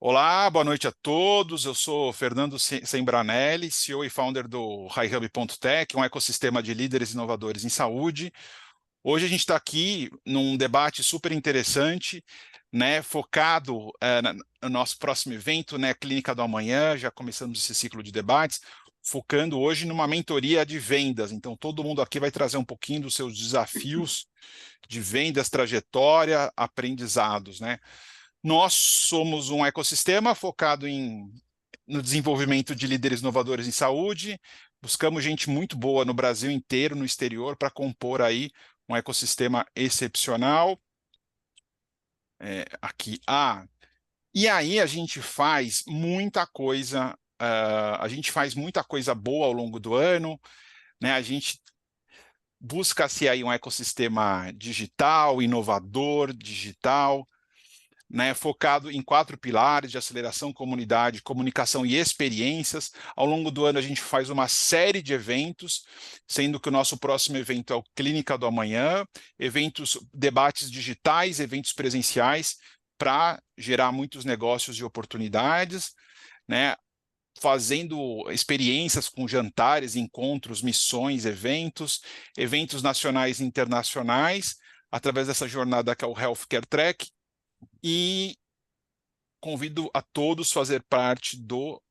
Olá, boa noite a todos. Eu sou Fernando Sembranelli, CEO e founder do HighHub.tech, um ecossistema de líderes inovadores em saúde. Hoje a gente está aqui num debate super interessante, né, focado no nosso próximo evento, né, Clínica do Amanhã. Já começamos esse ciclo de debates, focando hoje numa mentoria de vendas. Então, todo mundo aqui vai trazer um pouquinho dos seus desafios de vendas, trajetória, aprendizados, né? Nós somos um ecossistema focado no desenvolvimento de líderes inovadores em saúde. Buscamos gente muito boa no Brasil inteiro, no exterior, para compor aí um ecossistema excepcional. Aqui, e aí a gente faz muita coisa, a gente faz muita coisa boa ao longo do ano, né? A gente busca-se aí um ecossistema digital, inovador, digital, né, focado em 4 pilares de aceleração, comunidade, comunicação e experiências. Ao longo do ano, a gente faz uma série de eventos, sendo que o nosso próximo evento é o Clínica do Amanhã, eventos, debates digitais, eventos presenciais, para gerar muitos negócios e oportunidades, né, fazendo experiências com jantares, encontros, missões, eventos nacionais e internacionais, através dessa jornada que é o Healthcare Track, e convido a todos a fazer parte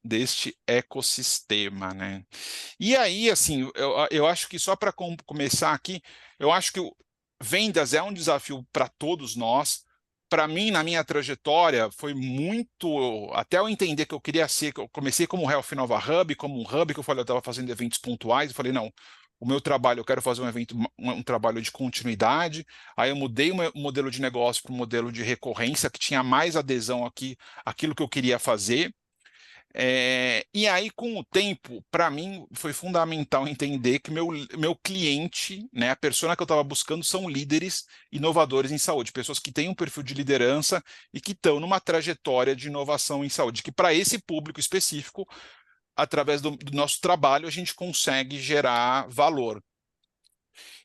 deste ecossistema, né? E aí, assim, eu acho que só para começar aqui, eu acho que vendas é um desafio para todos nós. Para mim, na minha trajetória, foi muito. Até eu entender que eu queria ser, que eu comecei como Health Nova Hub, como um hub que eu falei, eu estava fazendo eventos pontuais, eu falei, não. O meu trabalho, eu quero fazer um evento, um trabalho de continuidade. Aí eu mudei o modelo de negócio para um modelo de recorrência, que tinha mais adesão aqui, aquilo que eu queria fazer. E aí, com o tempo, para mim, foi fundamental entender que meu cliente, né, a persona que eu estava buscando, são líderes inovadores em saúde, pessoas que têm um perfil de liderança e que estão numa trajetória de inovação em saúde, que para esse público específico, através do nosso trabalho, a gente consegue gerar valor.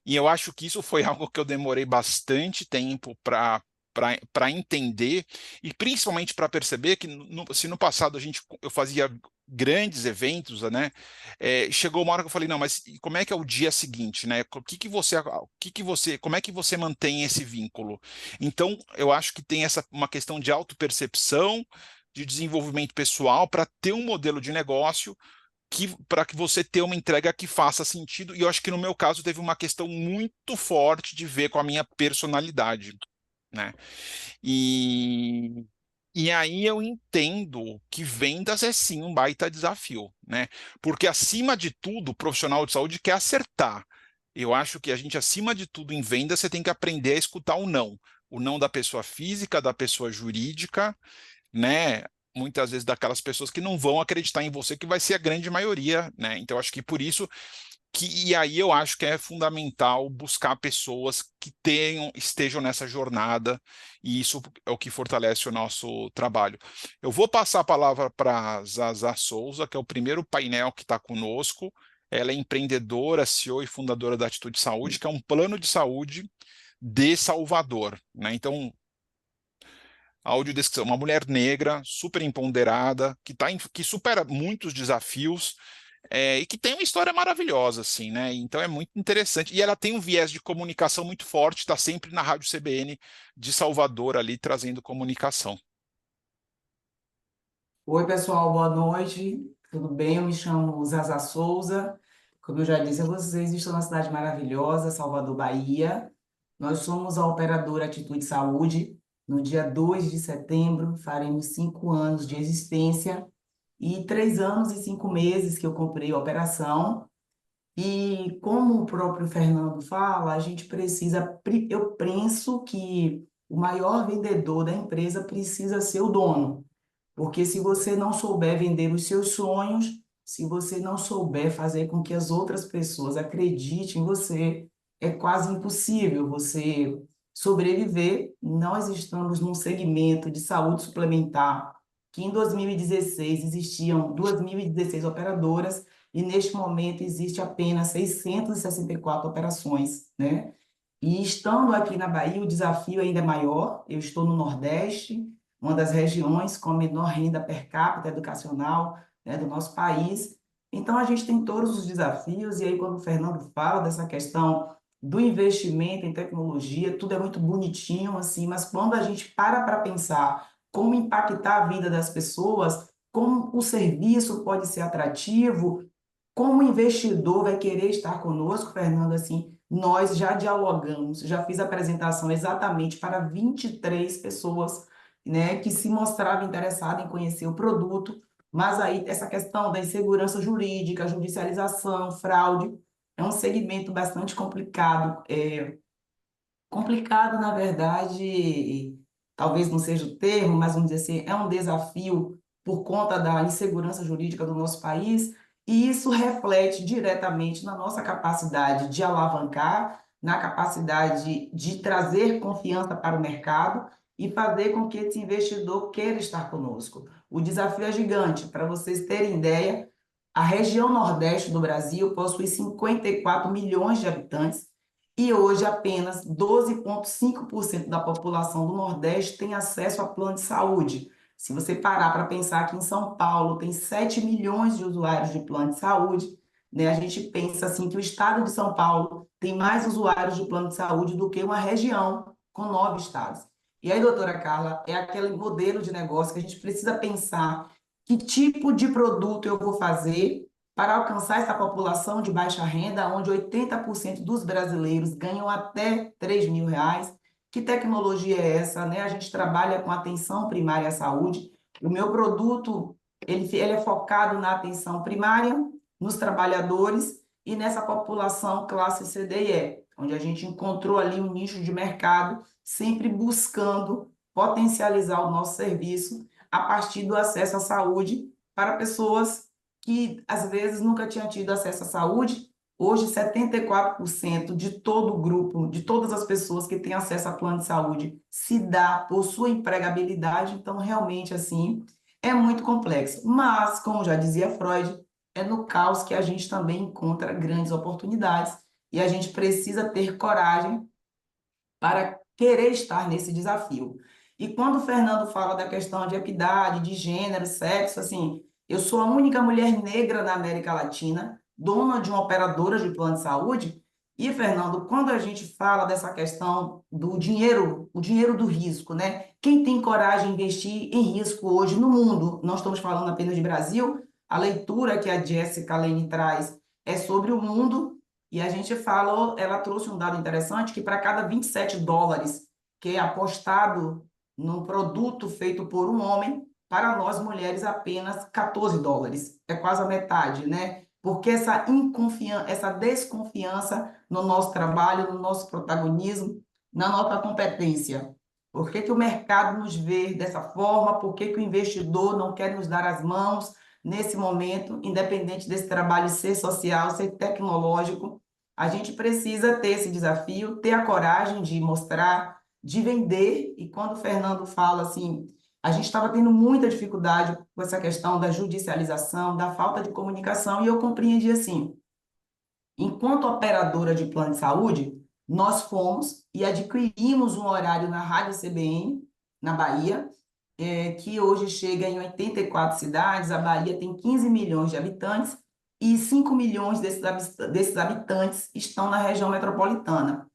E eu acho que isso foi algo que eu demorei bastante tempo para entender e principalmente para perceber que se no passado eu fazia grandes eventos, né? Chegou uma hora que eu falei, não, mas como é que é o dia seguinte, né? Como é que você mantém esse vínculo? Então, eu acho que tem uma questão de autopercepção, de desenvolvimento pessoal para ter um modelo de negócio para que você tenha uma entrega que faça sentido. E eu acho que no meu caso teve uma questão muito forte de ver com a minha personalidade, né? E, e aí eu entendo que vendas é sim um baita desafio, né? Porque acima de tudo, o profissional de saúde quer acertar. Eu acho que a gente, acima de tudo, em vendas, você tem que aprender a escutar o não. O não da pessoa física, da pessoa jurídica, né? Muitas vezes daquelas pessoas que não vão acreditar em você, que vai ser a grande maioria, né? Então, acho que por isso e aí eu acho que é fundamental buscar pessoas que estejam nessa jornada, e isso é o que fortalece o nosso trabalho. Eu vou passar a palavra para a Zaza Souza, que é o primeiro painel que está conosco. Ela é empreendedora, CEO e fundadora da Atitude Saúde, que é um plano de saúde de Salvador, né? Então, audiodescrição, uma mulher negra, super empoderada, que supera muitos desafios, e que tem uma história maravilhosa, assim, né? Então é muito interessante. E ela tem um viés de comunicação muito forte, está sempre na Rádio CBN de Salvador ali trazendo comunicação. Oi, pessoal, boa noite. Tudo bem? Eu me chamo Zaza Souza. Como eu já disse a vocês, estou na cidade maravilhosa, Salvador, Bahia. Nós somos a operadora Atitude Saúde. No dia 2 de setembro, faremos 5 anos de existência e 3 anos e 5 meses que eu comprei a operação. E como o próprio Fernando fala, a gente precisa, eu penso que o maior vendedor da empresa precisa ser o dono. Porque se você não souber vender os seus sonhos, se você não souber fazer com que as outras pessoas acreditem em você, é quase impossível você sobreviver. Nós estamos num segmento de saúde suplementar que em 2016 existiam 2.016 operadoras e neste momento existe apenas 664 operações, né? E estando aqui na Bahia, o desafio ainda é maior. Eu estou no Nordeste, uma das regiões com a menor renda per capita educacional, né, do nosso país. Então, a gente tem todos os desafios, e aí, quando o Fernando fala dessa questão do investimento em tecnologia, tudo é muito bonitinho, assim, mas quando a gente para pensar como impactar a vida das pessoas, como o serviço pode ser atrativo, como o investidor vai querer estar conosco, Fernando, assim, nós já dialogamos, já fiz a apresentação exatamente para 23 pessoas, né, que se mostravam interessadas em conhecer o produto, mas aí essa questão da insegurança jurídica, judicialização, fraude, é um segmento bastante complicado. Complicado, na verdade, talvez não seja o termo, mas vamos dizer assim, é um desafio por conta da insegurança jurídica do nosso país, e isso reflete diretamente na nossa capacidade de alavancar, na capacidade de trazer confiança para o mercado e fazer com que esse investidor queira estar conosco. O desafio é gigante. Para vocês terem ideia, a região Nordeste do Brasil possui 54 milhões de habitantes e hoje apenas 12,5% da população do Nordeste tem acesso a plano de saúde. Se você parar para pensar que em São Paulo tem 7 milhões de usuários de plano de saúde, né, a gente pensa assim que o estado de São Paulo tem mais usuários de plano de saúde do que uma região com 9 estados. E aí, doutora Carla, é aquele modelo de negócio que a gente precisa pensar que tipo de produto eu vou fazer para alcançar essa população de baixa renda, onde 80% dos brasileiros ganham até R$ 3.000. Que tecnologia é essa, né? A gente trabalha com atenção primária à saúde. O meu produto, ele é focado na atenção primária, nos trabalhadores e nessa população classe C, D e E, onde a gente encontrou ali um nicho de mercado, sempre buscando potencializar o nosso serviço a partir do acesso à saúde para pessoas que às vezes nunca tinha tido acesso à saúde. Hoje, 74% de todo o grupo, de todas as pessoas que têm acesso a plano de saúde, se dá por sua empregabilidade. Então, realmente, assim, é muito complexo. Mas, como já dizia Freud, é no caos que a gente também encontra grandes oportunidades e a gente precisa ter coragem para querer estar nesse desafio. E quando o Fernando fala da questão de equidade, de gênero, sexo, assim, eu sou a única mulher negra na América Latina, dona de uma operadora de plano de saúde. E, Fernando, quando a gente fala dessa questão do dinheiro, o dinheiro do risco, né? Quem tem coragem de investir em risco hoje no mundo? Não estamos falando apenas de Brasil. A leitura que a Jessica Lane traz é sobre o mundo, e a gente falou, ela trouxe um dado interessante, que para cada US$ 27 que é apostado num produto feito por um homem, para nós mulheres apenas US$ 14. É quase a metade, né? Porque essa desconfiança no nosso trabalho, no nosso protagonismo, na nossa competência. Por que que o mercado nos vê dessa forma? Por que que o investidor não quer nos dar as mãos nesse momento, independente desse trabalho ser social, ser tecnológico? A gente precisa ter esse desafio, ter a coragem de mostrar, de vender. E quando o Fernando fala assim, a gente estava tendo muita dificuldade com essa questão da judicialização, da falta de comunicação, e eu compreendi assim, enquanto operadora de plano de saúde, nós fomos e adquirimos um horário na Rádio CBN, na Bahia, que hoje chega em 84 cidades. A Bahia tem 15 milhões de habitantes e 5 milhões desses habitantes estão na região metropolitana.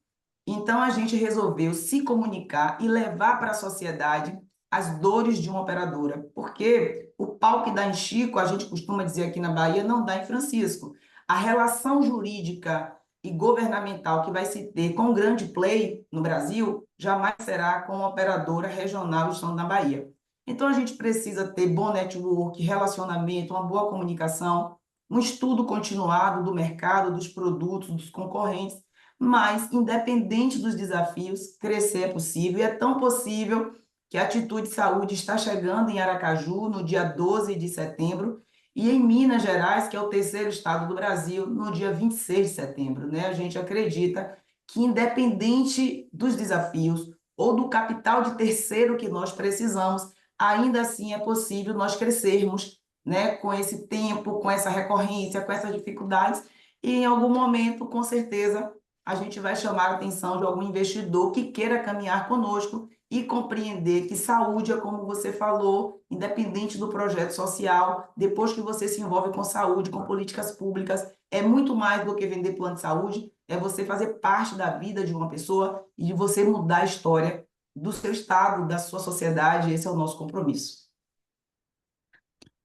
Então, a gente resolveu se comunicar e levar para a sociedade as dores de uma operadora, porque o pau que dá em Chico, a gente costuma dizer aqui na Bahia, não dá em Francisco. A relação jurídica e governamental que vai se ter com o grande play no Brasil jamais será com uma operadora regional do estado da Bahia. Então, a gente precisa ter bom network, relacionamento, uma boa comunicação, um estudo continuado do mercado, dos produtos, dos concorrentes, mas, independente dos desafios, crescer é possível, e é tão possível que a Atitude Saúde está chegando em Aracaju no dia 12 de setembro e em Minas Gerais, que é o terceiro estado do Brasil, no dia 26 de setembro, né? A gente acredita que, independente dos desafios ou do capital de terceiro que nós precisamos, ainda assim é possível nós crescermos, né? Com esse tempo, com essa recorrência, com essas dificuldades, e em algum momento, com certeza, a gente vai chamar a atenção de algum investidor que queira caminhar conosco e compreender que saúde é como você falou, independente do projeto social, depois que você se envolve com saúde, com políticas públicas, é muito mais do que vender plano de saúde, é você fazer parte da vida de uma pessoa e de você mudar a história do seu estado, da sua sociedade. Esse é o nosso compromisso.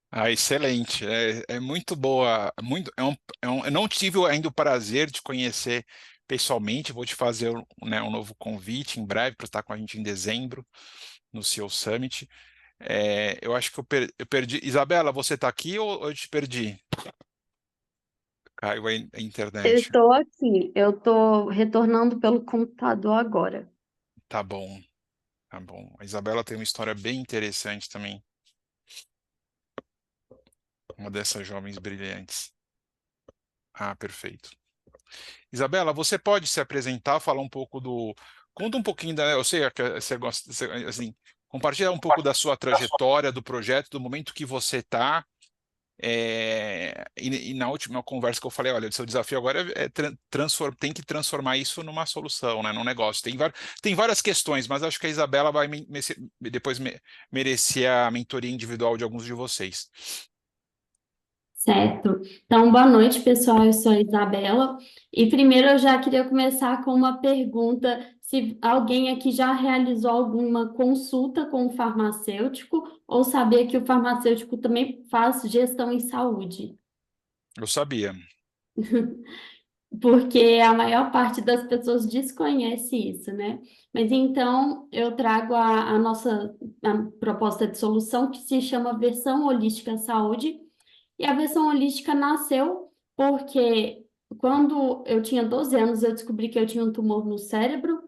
Ah, excelente. É muito boa. Eu não tive ainda o prazer de conhecer pessoalmente. Vou te fazer, né, um novo convite em breve para estar com a gente em dezembro no CEO Summit. Eu acho que eu perdi. Isabela, você está aqui ou eu te perdi? Caiu a Eu internet. estou aqui, eu estou retornando pelo computador agora. Tá bom, tá bom. A Isabela tem uma história bem interessante também. Uma dessas jovens brilhantes. Ah, perfeito. Isabela, você pode se apresentar, falar um pouco do. Conta um pouquinho da. Eu sei que você gosta, assim, compartilhar um pouco da sua trajetória, do projeto, do momento que você está. E na última conversa que eu falei, olha, o seu desafio agora tem que transformar isso numa solução, né, num negócio. Tem várias questões, mas acho que a Isabela vai depois merecer a mentoria individual de alguns de vocês. Certo. Então, boa noite, pessoal. Eu sou a Isabela. E primeiro eu já queria começar com uma pergunta: se alguém aqui já realizou alguma consulta com o farmacêutico ou sabia que o farmacêutico também faz gestão em saúde? Eu sabia. Porque a maior parte das pessoas desconhece isso, né? Mas então eu trago a nossa proposta de solução que se chama Versão Holística Saúde. E a versão holística nasceu porque quando eu tinha 12 anos eu descobri que eu tinha um tumor no cérebro.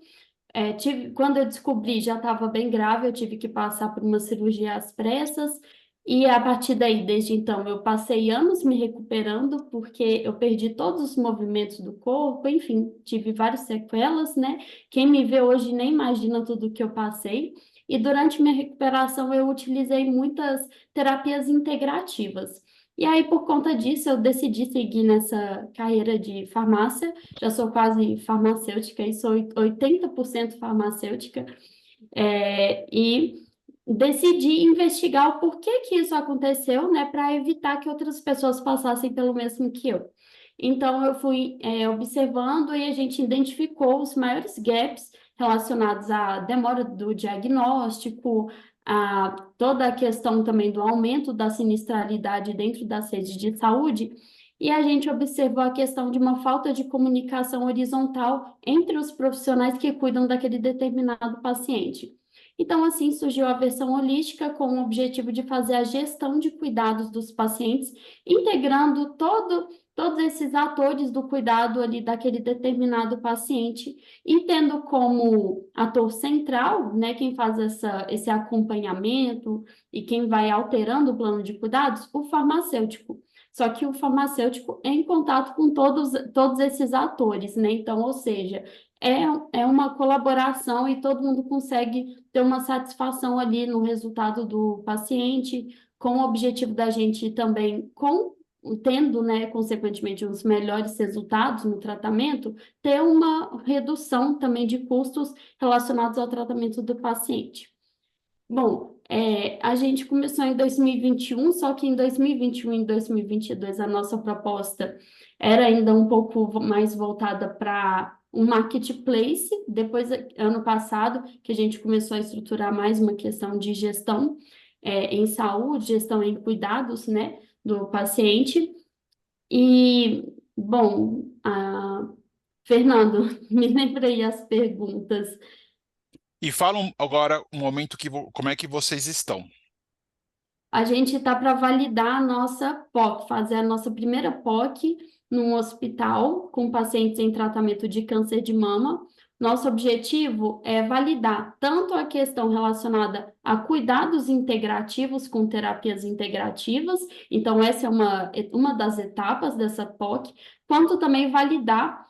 Quando eu descobri, já estava bem grave, eu tive que passar por uma cirurgia às pressas. E a partir daí, desde então, eu passei anos me recuperando, porque eu perdi todos os movimentos do corpo, enfim, tive várias sequelas, né? Quem me vê hoje nem imagina tudo que eu passei. E durante minha recuperação, eu utilizei muitas terapias integrativas. E aí, por conta disso, eu decidi seguir nessa carreira de farmácia. Já sou quase farmacêutica e sou 80% farmacêutica. E decidi investigar o porquê que isso aconteceu, né, para evitar que outras pessoas passassem pelo mesmo que eu. Então, eu fui, observando e a gente identificou os maiores gaps relacionados à demora do diagnóstico, a toda a questão também do aumento da sinistralidade dentro das redes de saúde, e a gente observou a questão de uma falta de comunicação horizontal entre os profissionais que cuidam daquele determinado paciente. Então, assim surgiu a versão holística com o objetivo de fazer a gestão de cuidados dos pacientes, integrando todos esses atores do cuidado ali daquele determinado paciente e tendo como ator central, né, quem faz esse acompanhamento e quem vai alterando o plano de cuidados, o farmacêutico. Só que o farmacêutico é em contato com todos esses atores, né? Então, ou seja, é, é uma colaboração e todo mundo consegue ter uma satisfação ali no resultado do paciente, com o objetivo da gente também, tendo, né, consequentemente, os melhores resultados no tratamento, ter uma redução também de custos relacionados ao tratamento do paciente. Bom, a gente começou em 2021, só que em 2021 e 2022 a nossa proposta era ainda um pouco mais voltada para um marketplace. Depois, ano passado, que a gente começou a estruturar mais uma questão de gestão em saúde, gestão em cuidados, né, do paciente. E, bom, Fernando, me lembrei as perguntas. E falam agora um momento como é que vocês estão. A gente está para validar a nossa POC, fazer a nossa primeira POC num hospital com pacientes em tratamento de câncer de mama. Nosso objetivo é validar tanto a questão relacionada a cuidados integrativos com terapias integrativas, então essa é uma das etapas dessa POC, quanto também validar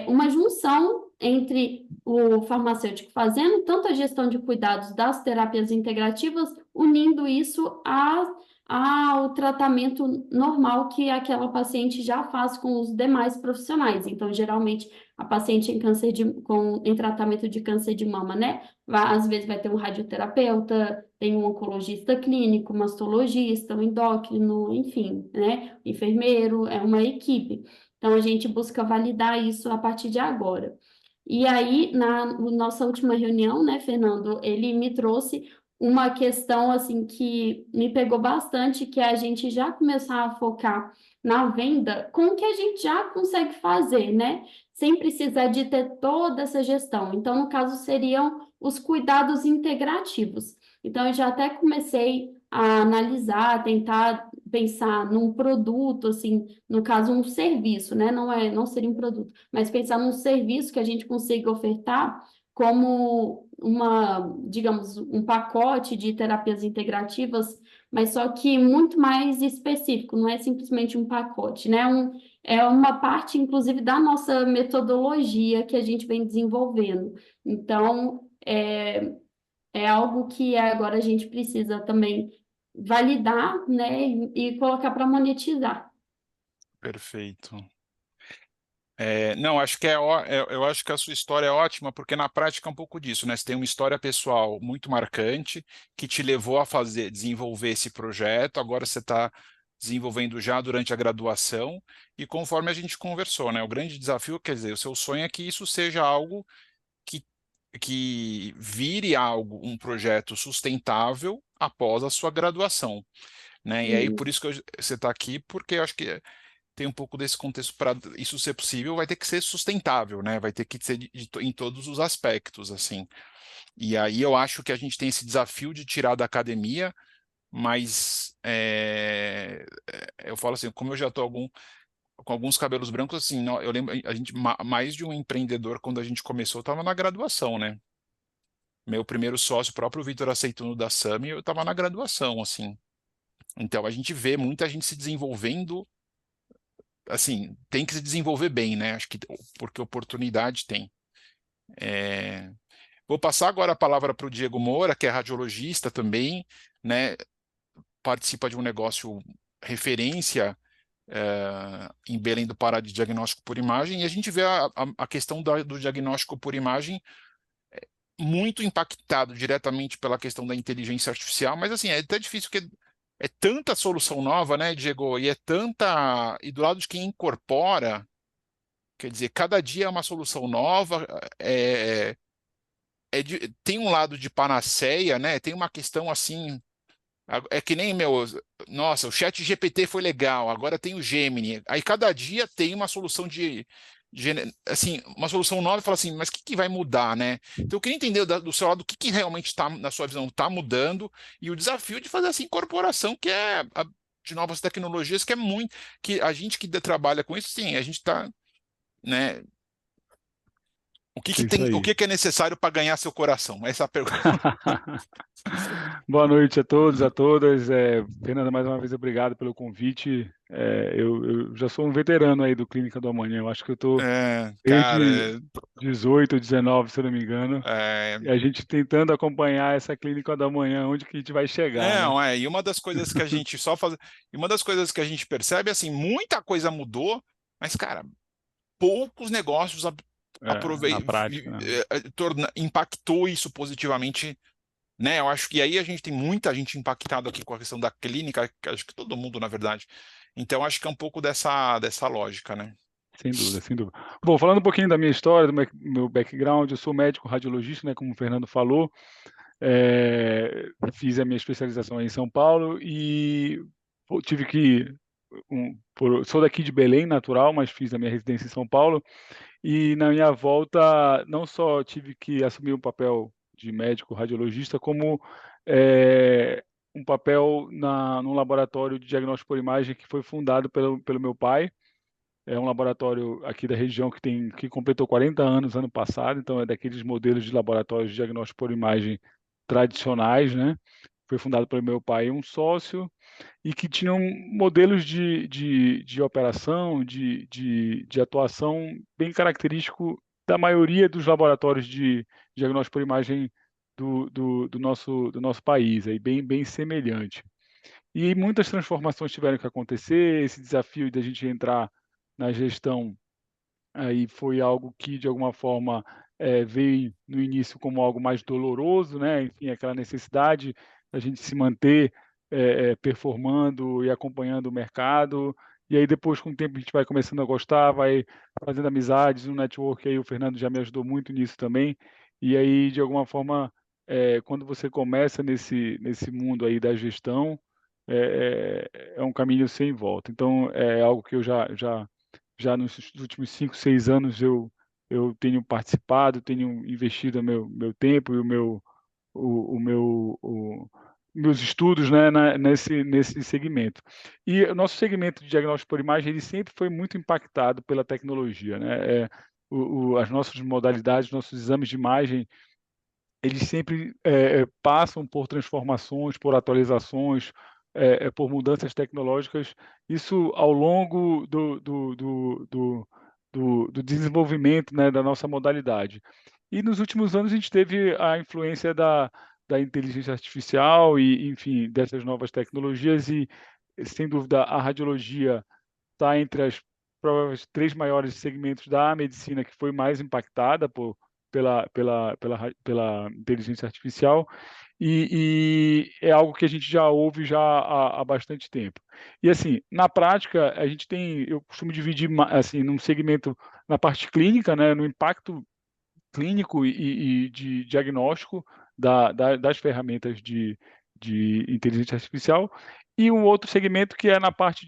uma junção entre o farmacêutico fazendo tanto a gestão de cuidados das terapias integrativas, unindo isso ao tratamento normal que aquela paciente já faz com os demais profissionais. Então, geralmente, a paciente em tratamento de câncer de mama, né? Às vezes vai ter um radioterapeuta, tem um oncologista clínico, mastologista, um endócrino, enfim, né? Enfermeiro, é uma equipe. Então, a gente busca validar isso a partir de agora. E aí, na nossa última reunião, né, Fernando, ele me trouxe uma questão assim que me pegou bastante, que é a gente já começar a focar na venda com o que a gente já consegue fazer, né? Sem precisar de ter toda essa gestão. Então, no caso, seriam os cuidados integrativos. Então, eu já até comecei a analisar, tentar pensar num produto, assim, no caso, um serviço, né? Não seria um produto, mas pensar num serviço que a gente consiga ofertar como digamos, um pacote de terapias integrativas, mas só que muito mais específico, não é simplesmente um pacote, né? É uma parte, inclusive, da nossa metodologia que a gente vem desenvolvendo. Então, é algo que agora a gente precisa também validar, né, e colocar para monetizar. Perfeito. Não, acho que eu acho que a sua história é ótima, porque na prática é um pouco disso, né? Você tem uma história pessoal muito marcante que te levou a desenvolver esse projeto, agora você está desenvolvendo já durante a graduação, e conforme a gente conversou, né? O grande desafio, quer dizer, o seu sonho é que isso seja algo que, que vire algo, um projeto sustentável após a sua graduação, né? E aí, por isso que você está aqui, porque eu acho que tem um pouco desse contexto para isso ser possível, vai ter que ser sustentável, né? Vai ter que ser em todos os aspectos, assim. E aí eu acho que a gente tem esse desafio de tirar da academia, mas eu falo assim, como eu já estou com alguns cabelos brancos, assim, eu lembro, a gente, mais de um empreendedor, quando a gente começou, estava na graduação, né? Meu primeiro sócio, o próprio Vitor Aceituno da Sami, eu estava na graduação, assim. Então a gente vê muita gente se desenvolvendo assim, tem que se desenvolver bem, né? Acho que porque oportunidade tem. É, Vou passar agora a palavra para o Diego Moura, que é radiologista também, né? Participa de um negócio referência em Belém do Pará de diagnóstico por imagem, e a gente vê a questão do diagnóstico por imagem muito impactado diretamente pela questão da inteligência artificial, mas assim, é até difícil porque é tanta solução nova, né, Diego? E é tanta. E do lado de quem incorpora. Quer dizer, cada dia é uma solução nova, tem um lado de panaceia, né? Tem uma questão assim, é que nem nossa, o chat GPT foi legal, agora tem o Gemini. Aí cada dia tem uma solução assim, uma solução nova e fala assim, mas o que que vai mudar, né? Então eu queria entender do seu lado o que que realmente está, na sua visão, está mudando e o desafio de fazer essa incorporação de novas tecnologias, que é muito, que a gente que trabalha com isso, sim, a gente está, né? O que É que isso tem, o aí. que que é necessário para ganhar seu coração? Essa é a pergunta. Boa noite a todos, a todas. Fernanda, mais uma vez, obrigado pelo convite. Eu já sou um veterano aí do Clínica do Amanhã. Eu acho que eu estou Cara, desde 18, 19, se eu não me engano. é, E a gente tentando acompanhar essa Clínica do Amanhã, onde que a gente vai chegar, né? não, e uma das coisas que a gente só faz, e uma das coisas que a gente percebe, assim, muita coisa mudou, mas, cara, poucos negócios Na prática, né? impactou isso positivamente, né? Eu acho que aí a gente tem muita gente impactada aqui com a questão da clínica, que acho que todo mundo, na verdade. Então, acho que é um pouco dessa lógica, né? Sem dúvida, sem dúvida. Bom, falando um pouquinho da minha história, do meu background, eu sou médico radiologista, né, como o Fernando falou. Fiz a minha especialização aí em São Paulo e tive que sou daqui de Belém, natural, mas fiz a minha residência em São Paulo. E na minha volta, não só tive que assumir um papel de médico radiologista, como um papel num laboratório de diagnóstico por imagem que foi fundado pelo meu pai. É um laboratório aqui da região que completou 40 anos ano passado, então é daqueles modelos de laboratórios de diagnóstico por imagem tradicionais, né? Foi fundado pelo meu pai e um sócio, e que tinham modelos de operação, de atuação bem característico da maioria dos laboratórios de diagnóstico por imagem do nosso país, aí bem semelhante. E muitas transformações tiveram que acontecer, esse desafio da gente entrar na gestão aí foi algo que, de alguma forma, veio no início como algo mais doloroso, né, enfim, aquela necessidade da gente se manter, performando e acompanhando o mercado. E aí depois, com o tempo, a gente vai começando a gostar, vai fazendo amizades, um network, aí o Fernando já me ajudou muito nisso também. E aí, de alguma forma, quando você começa nesse mundo aí da gestão, é um caminho sem volta. Então, é algo que eu já nos últimos 5, 6 anos eu tenho participado, tenho investido meu tempo e o meu meus estudos, né, nesse segmento. E o nosso segmento de diagnóstico por imagem, ele sempre foi muito impactado pela tecnologia, né, as nossas modalidades, nossos exames de imagem, eles sempre passam por transformações, por atualizações, por mudanças tecnológicas. Isso ao longo do desenvolvimento, né, da nossa modalidade. E nos últimos anos a gente teve a influência da inteligência artificial e, enfim, dessas novas tecnologias e, sem dúvida, a radiologia está entre as prováveis 3 maiores segmentos da medicina que foi mais impactada pela inteligência artificial, e é algo que a gente já ouve já há bastante tempo. E, assim, na prática, a gente tem eu costumo dividir assim, num segmento na parte clínica, né, no impacto clínico e de diagnóstico das ferramentas de inteligência artificial, e um outro segmento que é na parte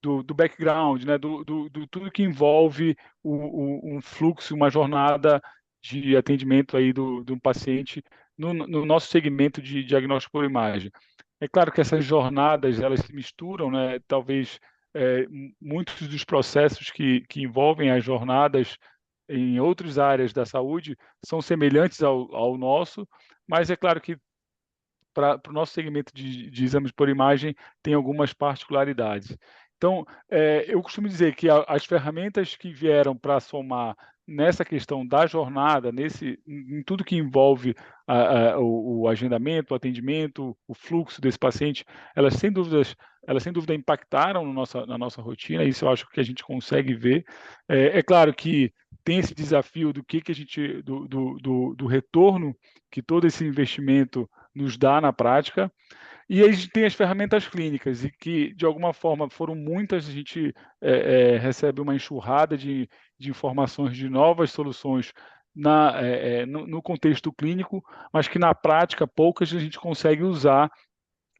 do background, né, do tudo que envolve um fluxo, uma jornada de atendimento aí de um paciente no nosso segmento de diagnóstico por imagem. É claro que essas jornadas, elas se misturam, né, talvez, muitos dos processos que envolvem as jornadas em outras áreas da saúde são semelhantes ao nosso, mas é claro que para o nosso segmento de exames por imagem tem algumas particularidades. Então, eu costumo dizer que as ferramentas que vieram para somar nessa questão da jornada, em tudo que envolve o agendamento, o atendimento, o fluxo desse paciente, elas sem dúvida impactaram na nossa rotina, isso eu acho que a gente consegue ver. É claro que tem esse desafio que a gente do retorno que todo esse investimento nos dá na prática. E aí a gente tem as ferramentas clínicas, e que, de alguma forma, foram muitas, a gente recebe uma enxurrada de informações de novas soluções no contexto clínico, mas que na prática poucas a gente consegue usar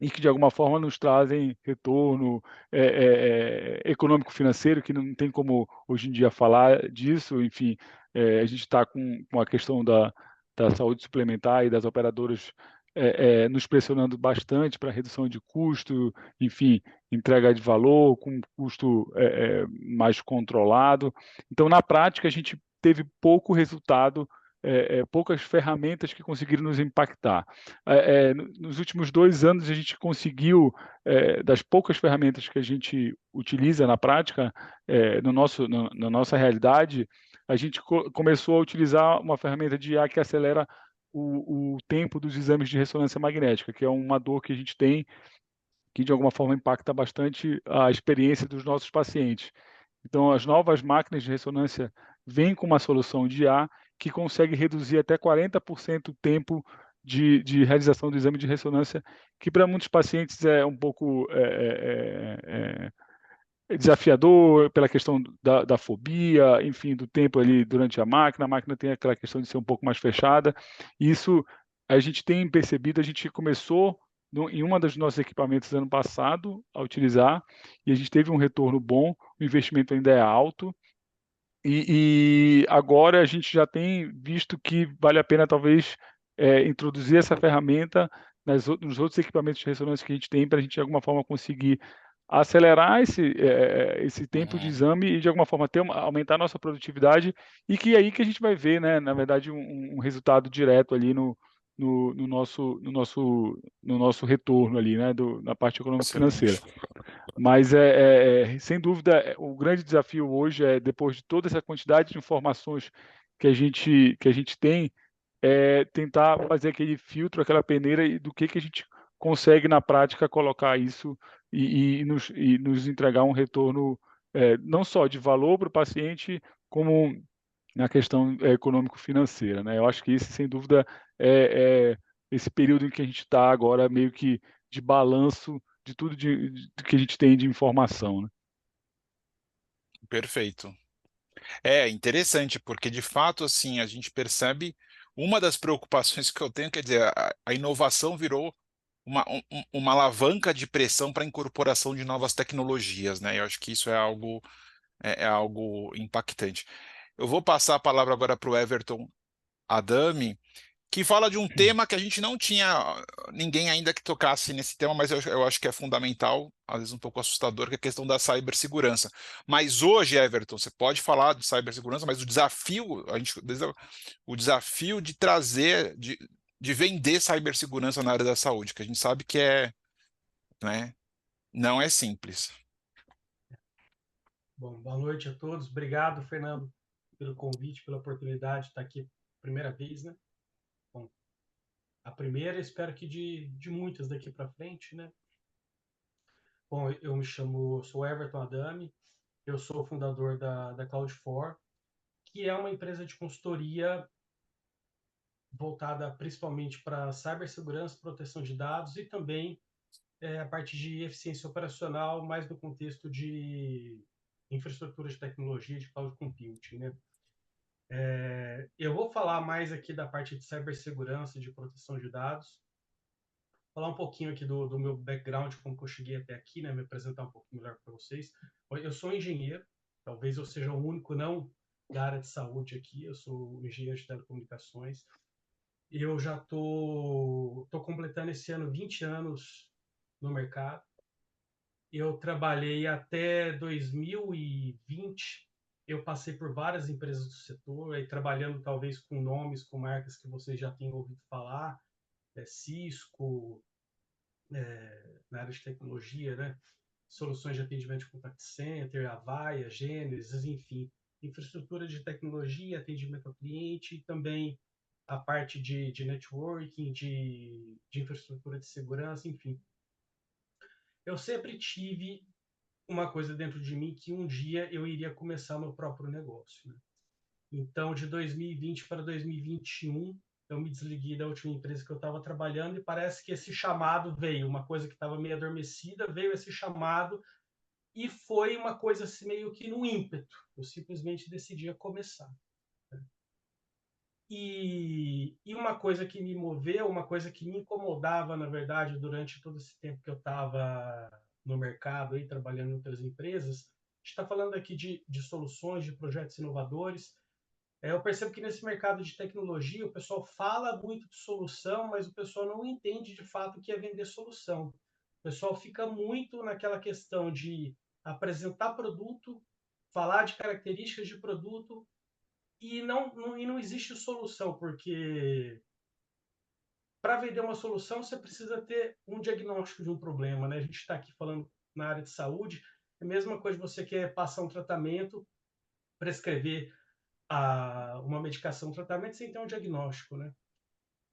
e que de alguma forma nos trazem retorno econômico-financeiro, que não tem como hoje em dia falar disso. Enfim, a gente está com a questão da saúde suplementar e das operadoras nos pressionando bastante para redução de custo, enfim, entrega de valor com custo mais controlado. Então, na prática, a gente teve pouco resultado, poucas ferramentas que conseguiram nos impactar. Nos últimos 2 anos, a gente conseguiu, das poucas ferramentas que a gente utiliza na prática, na nossa realidade, a gente começou a utilizar uma ferramenta de IA que acelera o tempo dos exames de ressonância magnética, que é uma dor que a gente tem, que de alguma forma impacta bastante a experiência dos nossos pacientes. Então, as novas máquinas de ressonância vêm com uma solução de IA que consegue reduzir até 40% o tempo de realização do exame de ressonância, que para muitos pacientes é um pouco desafiador pela questão da fobia, enfim, do tempo ali durante a máquina tem aquela questão de ser um pouco mais fechada. Isso a gente tem percebido, a gente começou em uma dos nossos equipamentos ano passado a utilizar, e a gente teve um retorno bom, o investimento ainda é alto, e agora a gente já tem visto que vale a pena talvez introduzir essa ferramenta nos outros equipamentos de ressonância que a gente tem, para a gente de alguma forma conseguir acelerar esse tempo de Uhum. exame e de alguma forma aumentar a nossa produtividade, e que é aí que a gente vai ver, né, na verdade, um resultado direto ali no nosso retorno ali, né, na parte econômico-financeira. Excelente. Mas, sem dúvida, o grande desafio hoje é, depois de toda essa quantidade de informações que a gente tem, tentar fazer aquele filtro, aquela peneira, e do que a gente consegue, na prática, colocar isso e nos entregar um retorno não só de valor para o paciente, como na questão econômico-financeira, né? Eu acho que esse, sem dúvida, é esse período em que a gente está agora meio que de balanço de tudo que a gente tem de informação, né? Perfeito. É interessante, porque de fato, assim, a gente percebe uma das preocupações que eu tenho, quer dizer, a inovação virou uma alavanca de pressão para a incorporação de novas tecnologias, né? Eu acho que isso é algo impactante. Eu vou passar a palavra agora para o Everton Adami, que fala de um tema que a gente não tinha ninguém ainda que tocasse nesse tema, mas eu acho que é fundamental, às vezes um pouco assustador, que é a questão da cibersegurança. Mas hoje, Everton, você pode falar de cibersegurança, mas o desafio de trazer, de vender cibersegurança na área da saúde, que a gente sabe que né, não é simples. Bom, boa noite a todos. Obrigado, Fernando, pelo convite, pela oportunidade de estar aqui primeira vez, né? Bom, a primeira, espero que de muitas daqui para frente, né? Bom, sou Everton Adami, eu sou fundador da Cloud4, que é uma empresa de consultoria voltada principalmente para cibersegurança, proteção de dados e também a parte de eficiência operacional, mais no contexto de infraestrutura de tecnologia, de cloud computing, né? Eu vou falar mais aqui da parte de cibersegurança e de proteção de dados, falar um pouquinho aqui do meu background, como que eu cheguei até aqui, né? Me apresentar um pouquinho melhor para vocês. Eu sou engenheiro, talvez eu seja o único não da área de saúde aqui, eu sou engenheiro de telecomunicações. Eu já tô completando esse ano 20 anos no mercado. Eu trabalhei até 2020. Eu passei por várias empresas do setor, aí trabalhando talvez com nomes, com marcas que vocês já tenham ouvido falar, Cisco, na área de tecnologia, né? Soluções de atendimento de contact center, Avaya, Genesys, enfim, infraestrutura de tecnologia, atendimento ao cliente, e também a parte de networking, de infraestrutura de segurança, enfim. Eu sempre tive uma coisa dentro de mim que um dia eu iria começar meu próprio negócio, né? Então, de 2020 para 2021, eu me desliguei da última empresa que eu estava trabalhando e parece que esse chamado veio, uma coisa que estava meio adormecida, veio esse chamado e foi uma coisa assim, meio que no ímpeto. Eu simplesmente decidi começar. E uma coisa que me moveu, uma coisa que me incomodava, na verdade, durante todo esse tempo que eu estava no mercado, aí, trabalhando em outras empresas, a gente está falando aqui de soluções, de projetos inovadores. Eu percebo que nesse mercado de tecnologia, o pessoal fala muito de solução, mas o pessoal não entende de fato o que é vender solução. O pessoal fica muito naquela questão de apresentar produto, falar de características de produto, e não existe solução, porque para vender uma solução você precisa ter um diagnóstico de um problema, né? A gente está aqui falando na área de saúde, é a mesma coisa, você quer passar um tratamento, prescrever uma medicação, um tratamento sem ter um diagnóstico, né?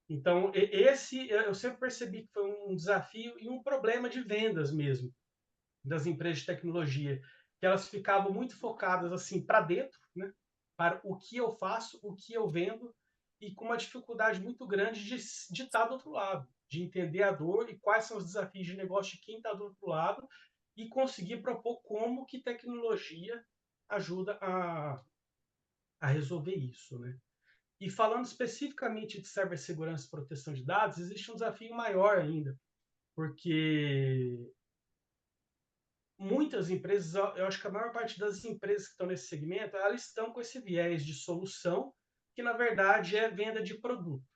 Então, esse eu sempre percebi que foi um desafio e um problema de vendas mesmo das empresas de tecnologia, que elas ficavam muito focadas assim para dentro, né? Para o que eu faço, o que eu vendo, e com uma dificuldade muito grande de estar do outro lado, de entender a dor e quais são os desafios de negócio de quem está do outro lado e conseguir propor como que tecnologia ajuda a resolver isso, né? E falando especificamente de cibersegurança e proteção de dados, existe um desafio maior ainda, porque muitas empresas, eu acho que a maior parte das empresas que estão nesse segmento, elas estão com esse viés de solução, que na verdade é venda de produto.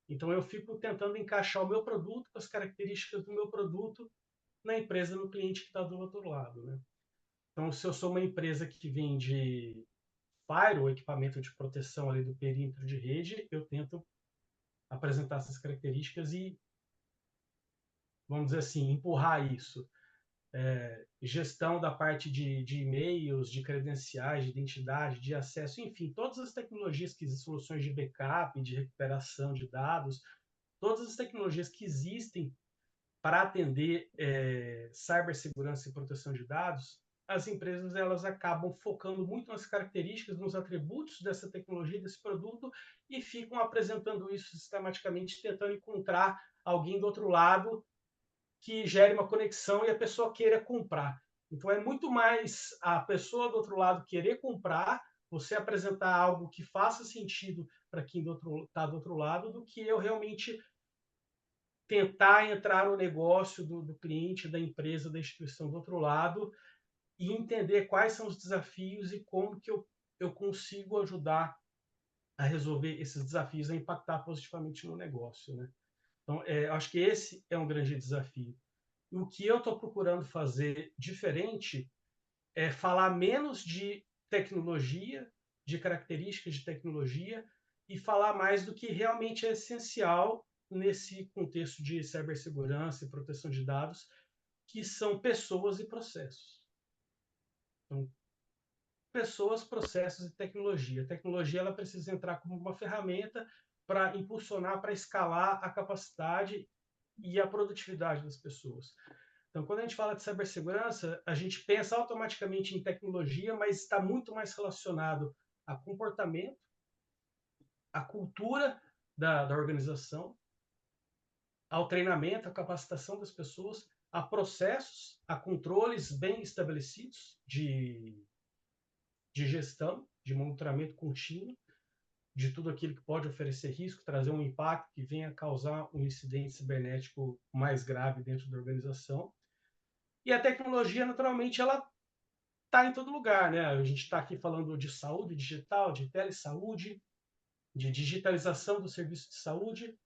Então eu fico tentando encaixar o meu produto, com as características do meu produto, na empresa, no cliente que está do outro lado, né? Então, se eu sou uma empresa que vende firewall, equipamento de proteção ali do perímetro de rede, eu tento apresentar essas características e, vamos dizer assim, empurrar isso. Gestão da parte de e-mails, de credenciais, de identidade, de acesso, enfim, todas as tecnologias, soluções de backup, de recuperação de dados, todas as tecnologias que existem para atender cibersegurança e proteção de dados, as empresas elas acabam focando muito nas características, nos atributos dessa tecnologia, desse produto, e ficam apresentando isso sistematicamente, tentando encontrar alguém do outro lado que gere uma conexão e a pessoa queira comprar. Então, é muito mais a pessoa do outro lado querer comprar, você apresentar algo que faça sentido para quem está do outro lado, do que eu realmente tentar entrar no negócio do cliente, da empresa, da instituição do outro lado e entender quais são os desafios e como que eu consigo ajudar a resolver esses desafios, a impactar positivamente no negócio, né? Então, acho que esse é um grande desafio. O que eu estou procurando fazer diferente é falar menos de tecnologia, de características de tecnologia, e falar mais do que realmente é essencial nesse contexto de cibersegurança e proteção de dados, que são pessoas e processos. Então, pessoas, processos e tecnologia. A tecnologia ela precisa entrar como uma ferramenta para impulsionar, para escalar a capacidade e a produtividade das pessoas. Então, quando a gente fala de cibersegurança, a gente pensa automaticamente em tecnologia, mas está muito mais relacionado a comportamento, a cultura da organização, ao treinamento, à capacitação das pessoas, a processos, a controles bem estabelecidos de gestão, de monitoramento contínuo, de tudo aquilo que pode oferecer risco, trazer um impacto que venha causar um incidente cibernético mais grave dentro da organização. E a tecnologia, naturalmente, ela está em todo lugar, né? A gente está aqui falando de saúde digital, de telesaúde, de digitalização do serviço de saúde.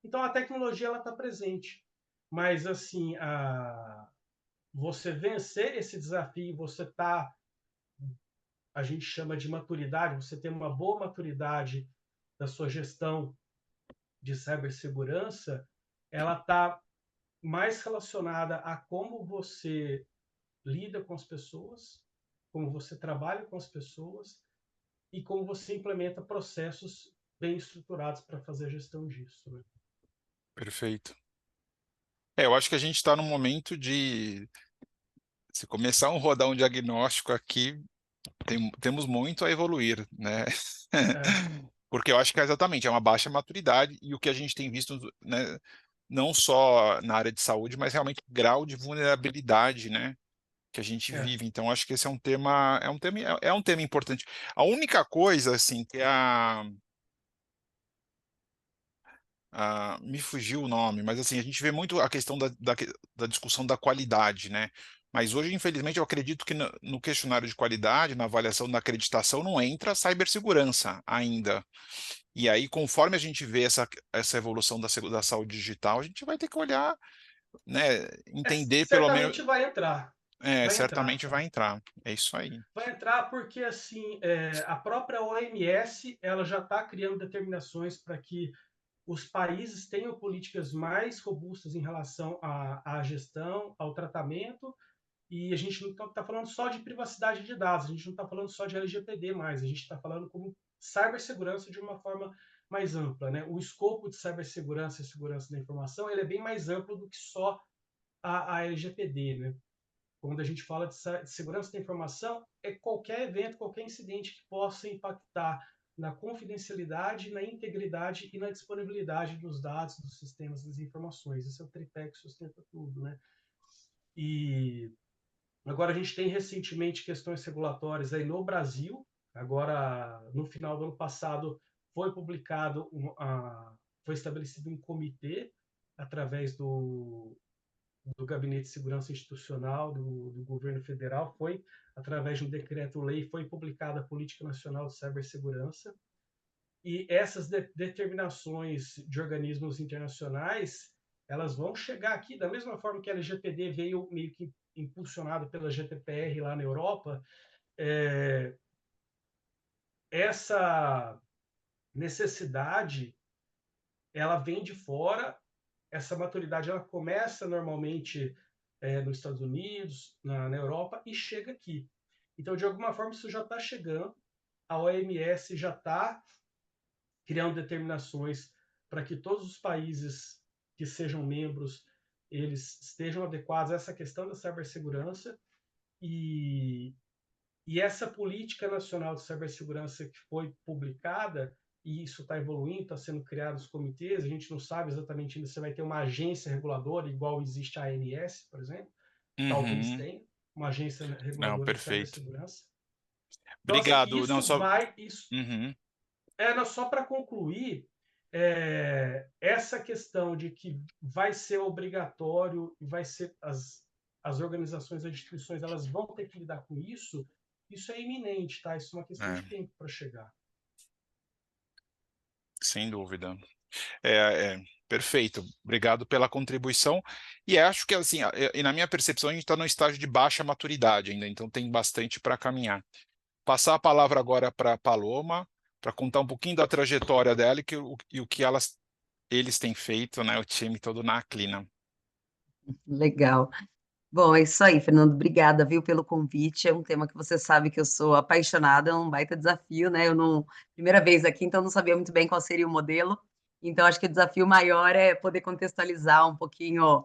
Então, a tecnologia ela está presente. Mas, assim, você vencer esse desafio, você está, a gente chama de maturidade, você tem uma boa maturidade da sua gestão de cibersegurança, ela está mais relacionada a como você lida com as pessoas, como você trabalha com as pessoas e como você implementa processos bem estruturados para fazer a gestão disso, né? Perfeito. Eu acho que a gente está num momento de, se começar a rodar um diagnóstico aqui, temos muito a evoluir, né? Porque eu acho que exatamente é uma baixa maturidade e o que a gente tem visto, né, não só na área de saúde, mas realmente o grau de vulnerabilidade, né, que a gente É. vive. Então acho que esse é um tema importante. A única coisa assim que me fugiu o nome, mas assim, a gente vê muito a questão da discussão da qualidade, né? Mas hoje, infelizmente, eu acredito que no questionário de qualidade, na avaliação da acreditação, não entra a cibersegurança ainda. E aí, conforme a gente vê essa evolução da saúde digital, a gente vai ter que olhar, né, entender pelo menos. Certamente vai entrar. Vai entrar, Certamente vai tá? entrar. É isso aí. Vai entrar porque assim a própria OMS ela já está criando determinações para que os países tenham políticas mais robustas em relação à gestão, ao tratamento, e a gente não está falando só de privacidade de dados, a gente não está falando só de LGPD mais, a gente está falando como cibersegurança de uma forma mais ampla, né? O escopo de cibersegurança e segurança da informação ele é bem mais amplo do que só a LGPD, né? Quando a gente fala de segurança da informação, é qualquer evento, qualquer incidente que possa impactar na confidencialidade, na integridade e na disponibilidade dos dados, dos sistemas, das informações. Esse é o tripé que sustenta tudo, né? E agora a gente tem recentemente questões regulatórias aí no Brasil. Agora, no final do ano passado, foi publicado, foi estabelecido um comitê através do Gabinete de Segurança Institucional do Governo Federal, foi, através de um decreto-lei, foi publicada a Política Nacional de Cibersegurança, e essas determinações de organismos internacionais, elas vão chegar aqui, da mesma forma que a LGPD veio meio que impulsionada pela GDPR lá na Europa, essa necessidade, ela vem de fora. Essa maturidade ela começa normalmente nos Estados Unidos, na Europa e chega aqui. Então, de alguma forma, isso já está chegando. A OMS já está criando determinações para que todos os países que sejam membros eles estejam adequados a essa questão da cibersegurança e essa política nacional de cibersegurança que foi publicada, e isso está evoluindo, está sendo criados comitês, a gente não sabe exatamente ainda se vai ter uma agência reguladora, igual existe a ANS, por exemplo, talvez Uhum. tenha uma agência Não, reguladora de perfeito. cibersegurança. Então, assim, Obrigado. Não, só... Uhum. não, só para concluir, essa questão de que vai ser obrigatório e vai ser as organizações, as instituições, elas vão ter que lidar com isso, isso é iminente, tá? Isso é uma questão de tempo para chegar. Sem dúvida. Perfeito. Obrigado pela contribuição. E acho que, assim, e na minha percepção, a gente está no estágio de baixa maturidade ainda, então tem bastante para caminhar. Passar a palavra agora para a Paloma, para contar um pouquinho da trajetória dela e o que eles têm feito, né, o time todo na Aclina. Legal. Bom, é isso aí, Fernando. Obrigada, viu, pelo convite. É um tema que você sabe que eu sou apaixonada, é um baita desafio, né? Eu não, primeira vez aqui, então não sabia muito bem qual seria o modelo. Então, acho que o desafio maior é poder contextualizar um pouquinho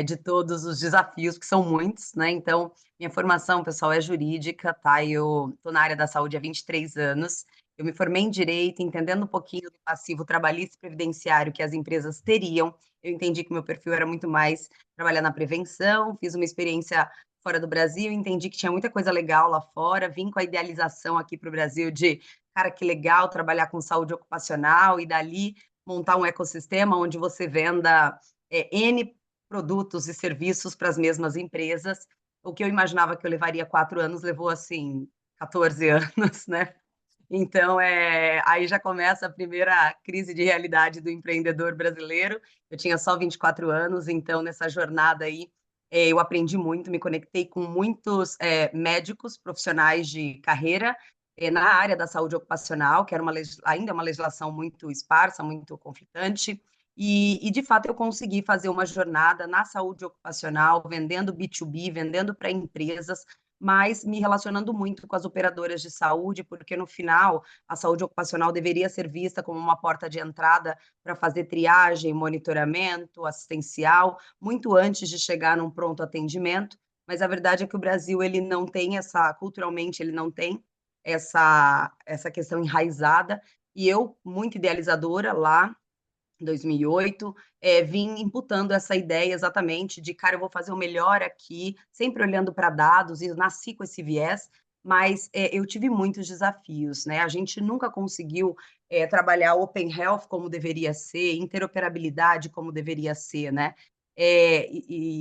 de todos os desafios, que são muitos, né? Então, minha formação, pessoal, é jurídica, tá? Eu estou na área da saúde há 23 anos. Eu me formei em direito, entendendo um pouquinho do passivo trabalhista e previdenciário que as empresas teriam. Eu entendi que meu perfil era muito mais trabalhar na prevenção, fiz uma experiência fora do Brasil, entendi que tinha muita coisa legal lá fora, vim com a idealização aqui para o Brasil de, cara, que legal trabalhar com saúde ocupacional e dali montar um ecossistema onde você venda N produtos e serviços para as mesmas empresas. O que eu imaginava que eu levaria 4 anos, levou, assim, 14 anos, né? Então, aí já começa a primeira crise de realidade do empreendedor brasileiro. Eu tinha só 24 anos, então, nessa jornada aí, eu aprendi muito, me conectei com muitos médicos, profissionais de carreira, na área da saúde ocupacional, que era ainda é uma legislação muito esparsa, muito conflitante, e, de fato, eu consegui fazer uma jornada na saúde ocupacional, vendendo B2B, vendendo para empresas, mas me relacionando muito com as operadoras de saúde, porque no final a saúde ocupacional deveria ser vista como uma porta de entrada para fazer triagem, monitoramento assistencial, muito antes de chegar num pronto atendimento, mas a verdade é que o Brasil ele não tem culturalmente ele não tem essa questão enraizada, e eu, muito idealizadora lá, em 2008, vim imputando essa ideia exatamente de, cara, eu vou fazer o melhor aqui, sempre olhando para dados, e nasci com esse viés, mas eu tive muitos desafios, né? A gente nunca conseguiu trabalhar Open Health como deveria ser, interoperabilidade como deveria ser, né?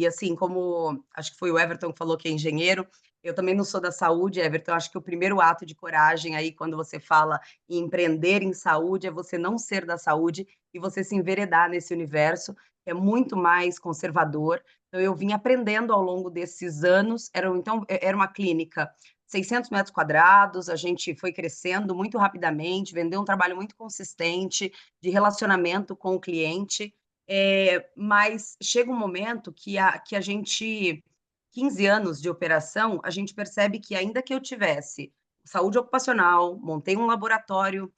Assim, como acho que foi o Everton que falou que é engenheiro, eu também não sou da saúde, Everton, acho que o primeiro ato de coragem aí, quando você fala em empreender em saúde, é você não ser da saúde e você se enveredar nesse universo, que é muito mais conservador. Então, eu vim aprendendo ao longo desses anos, era uma clínica 600 metros quadrados, a gente foi crescendo muito rapidamente, vendeu um trabalho muito consistente de relacionamento com o cliente, mas chega um momento que a gente, 15 anos de operação, a gente percebe que ainda que eu tivesse saúde ocupacional, montei um laboratório,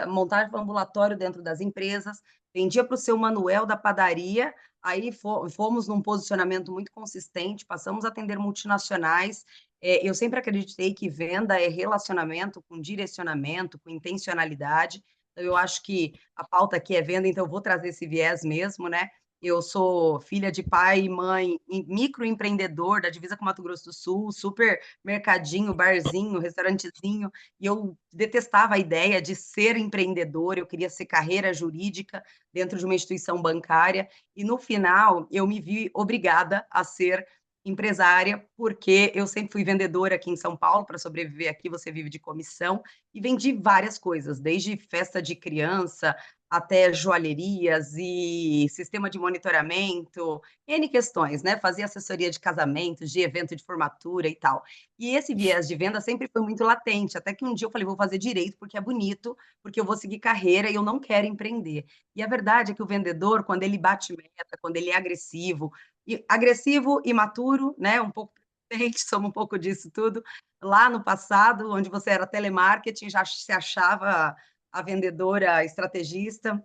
montava um ambulatório dentro das empresas, vendia para o seu Manuel da padaria, aí fomos num posicionamento muito consistente, passamos a atender multinacionais. Eu sempre acreditei que venda é relacionamento com direcionamento, com intencionalidade. Então, eu acho que a pauta aqui é venda, então eu vou trazer esse viés mesmo, né? Eu sou filha de pai e mãe, microempreendedor da divisa com Mato Grosso do Sul, super mercadinho, barzinho, restaurantezinho, e eu detestava a ideia de ser empreendedor, eu queria ser carreira jurídica dentro de uma instituição bancária, e no final eu me vi obrigada a ser empresária, porque eu sempre fui vendedora aqui em São Paulo, para sobreviver aqui você vive de comissão, e vendi várias coisas, desde festa de criança, até joalherias e sistema de monitoramento, N questões, né? Fazia assessoria de casamentos, de evento de formatura e tal. E esse viés de venda sempre foi muito latente, até que um dia eu falei, vou fazer direito porque é bonito, porque eu vou seguir carreira e eu não quero empreender. E a verdade é que o vendedor, quando ele bate meta, quando ele é agressivo, imaturo, né? Um pouco presente, somos um pouco disso tudo. Lá no passado, onde você era telemarketing, já se achava a vendedora estrategista,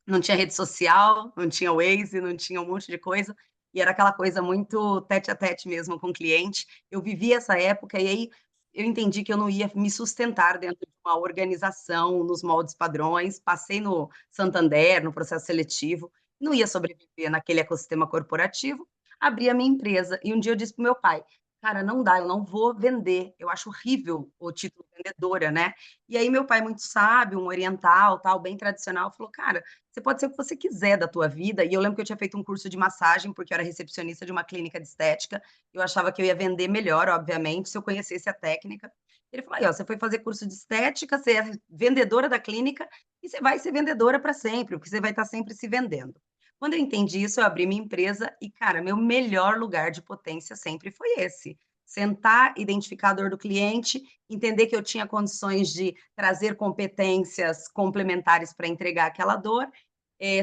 não tinha rede social, não tinha Waze, não tinha um monte de coisa. e era aquela coisa muito tete a tete mesmo com o cliente. Eu vivi essa época e aí eu entendi que eu não ia me sustentar dentro de uma organização, nos moldes padrões. Passei no Santander, no processo seletivo, não ia sobreviver naquele ecossistema corporativo. Abri a minha empresa e um dia eu disse para o meu pai: cara, não dá, eu não vou vender. Eu acho horrível o título vendedora, né? E aí meu pai, muito sábio, um oriental, tal, bem tradicional, falou: cara, você pode ser o que você quiser da tua vida. E eu lembro que eu tinha feito um curso de massagem, porque eu era recepcionista de uma clínica de estética. Eu achava que eu ia vender melhor, obviamente, se eu conhecesse a técnica. Ele falou: aí, ó, você foi fazer curso de estética, você é vendedora da clínica e você vai ser vendedora para sempre, porque você vai estar sempre se vendendo. Quando eu entendi isso, eu abri minha empresa e, cara, meu melhor lugar de potência sempre foi esse. Sentar, identificar a dor do cliente, entender que eu tinha condições de trazer competências complementares para entregar aquela dor.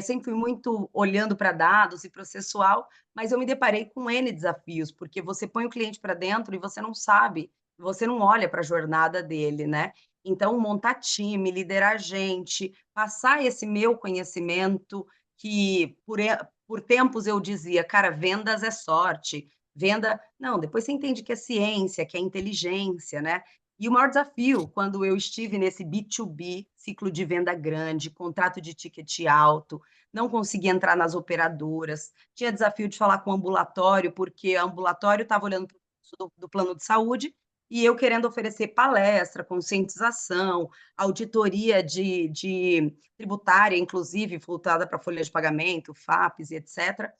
Sempre fui muito olhando para dados e processual, mas eu me deparei com N desafios, porque você põe o cliente para dentro e você não sabe, você não olha para a jornada dele, né? Então, montar time, liderar gente, passar esse meu conhecimento, que por tempos eu dizia, cara, vendas é sorte, venda. Não, depois você entende que é ciência, que é inteligência, né? E o maior desafio, quando eu estive nesse B2B, ciclo de venda grande, contrato de ticket alto, não conseguia entrar nas operadoras, tinha desafio de falar com o ambulatório, porque o ambulatório estava olhando para o do plano de saúde e eu querendo oferecer palestra, conscientização, auditoria de tributária, inclusive, voltada para folha de pagamento, FAPs e etc.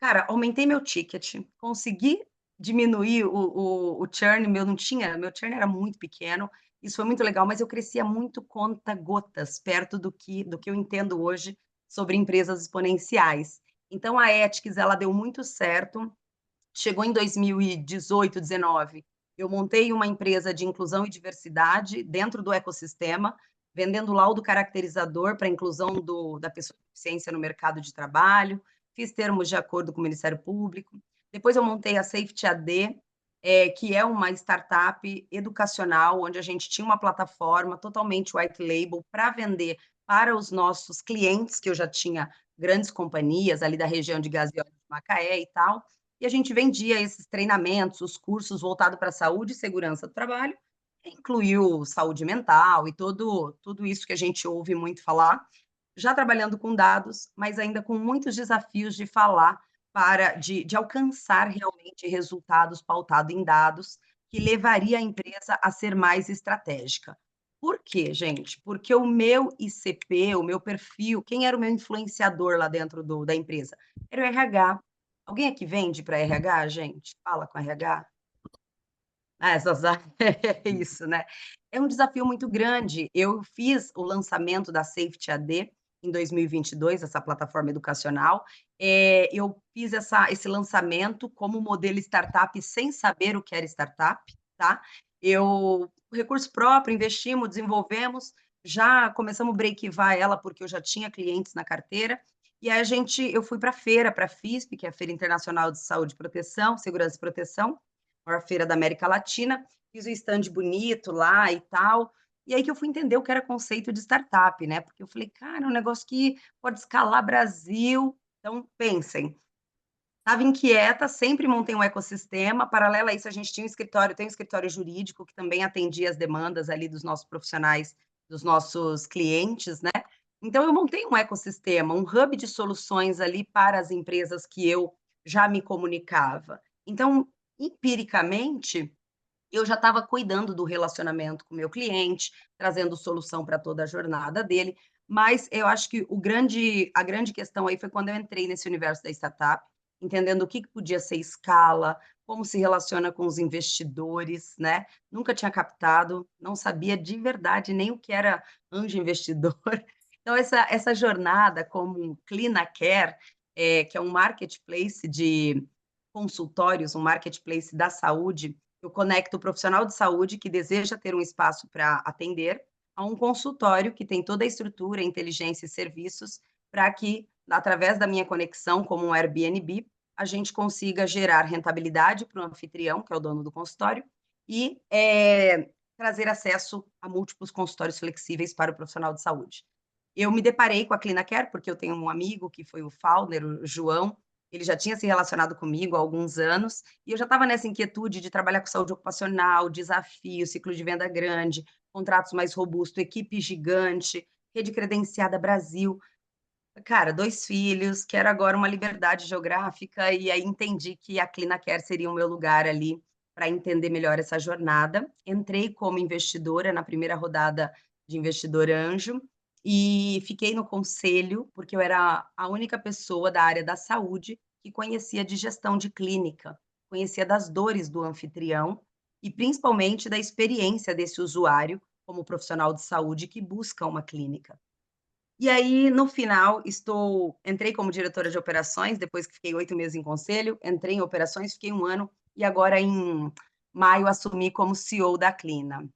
Cara, aumentei meu ticket, consegui diminuir o churn, meu churn era muito pequeno, isso foi muito legal, mas eu crescia muito conta-gotas, perto do que eu entendo hoje sobre empresas exponenciais. Então a Ethics, ela deu muito certo, chegou em 2018, 19, eu montei uma empresa de inclusão e diversidade dentro do ecossistema, vendendo laudo caracterizador para a inclusão da pessoa com deficiência no mercado de trabalho, fiz termos de acordo com o Ministério Público. Depois eu montei a Safety AD, que é uma startup educacional, onde a gente tinha uma plataforma totalmente white label para vender para os nossos clientes, que eu já tinha grandes companhias ali da região de Gazioli, de Macaé e tal, e a gente vendia esses treinamentos, os cursos voltados para a saúde e segurança do trabalho, incluiu saúde mental e tudo isso que a gente ouve muito falar, já trabalhando com dados, mas ainda com muitos desafios de falar de alcançar realmente resultados pautados em dados, que levaria a empresa a ser mais estratégica. Por quê, gente? Porque o meu ICP, o meu perfil, quem era o meu influenciador lá dentro da empresa? Era o RH. Alguém aqui vende para RH, gente? Fala com RH? Ah, é isso, né? É um desafio muito grande. Eu fiz o lançamento da Safety AD em 2022, essa plataforma educacional. Eu fiz esse lançamento como modelo startup sem saber o que era startup, tá? Recurso próprio, investimos, desenvolvemos, já começamos a breakivar ela porque eu já tinha clientes na carteira. E aí eu fui para a feira, para a FISP, que é a Feira Internacional de Saúde e Proteção, Segurança e Proteção, maior feira da América Latina, fiz um stand bonito lá e tal, e aí que eu fui entender o que era conceito de startup, né? Porque eu falei, cara, é um negócio que pode escalar Brasil. Então, pensem, estava inquieta, sempre montei um ecossistema, paralelo a isso a gente tinha tem um escritório jurídico que também atendia as demandas ali dos nossos profissionais, dos nossos clientes, né? Então eu montei um ecossistema, um hub de soluções ali para as empresas que eu já me comunicava. Então, empiricamente, eu já estava cuidando do relacionamento com o meu cliente, trazendo solução para toda a jornada dele, mas eu acho que a grande questão aí foi quando eu entrei nesse universo da startup, entendendo o que podia ser escala, como se relaciona com os investidores, né? Nunca tinha captado, não sabia de verdade nem o que era anjo investidor. Então, essa jornada como Clinacare, que é um marketplace de consultórios, um marketplace da saúde, eu conecto o profissional de saúde que deseja ter um espaço para atender a um consultório que tem toda a estrutura, inteligência e serviços para que, através da minha conexão como um Airbnb, a gente consiga gerar rentabilidade para o anfitrião, que é o dono do consultório, e trazer acesso a múltiplos consultórios flexíveis para o profissional de saúde. Eu me deparei com a Clinacare, porque eu tenho um amigo que foi o founder, o João, ele já tinha se relacionado comigo há alguns anos, e eu já estava nessa inquietude de trabalhar com saúde ocupacional, desafio, ciclo de venda grande, contratos mais robustos, equipe gigante, rede credenciada Brasil. Cara, 2 filhos, quero agora uma liberdade geográfica, e aí entendi que a Clinacare seria o meu lugar ali para entender melhor essa jornada. Entrei como investidora na primeira rodada de investidor anjo e fiquei no conselho, porque eu era a única pessoa da área da saúde que conhecia de gestão de clínica, conhecia das dores do anfitrião e principalmente da experiência desse usuário como profissional de saúde que busca uma clínica. E aí, no final, entrei como diretora de operações, depois que fiquei 8 meses em conselho, entrei em operações, fiquei 1 ano, e agora em maio assumi como CEO da Clina.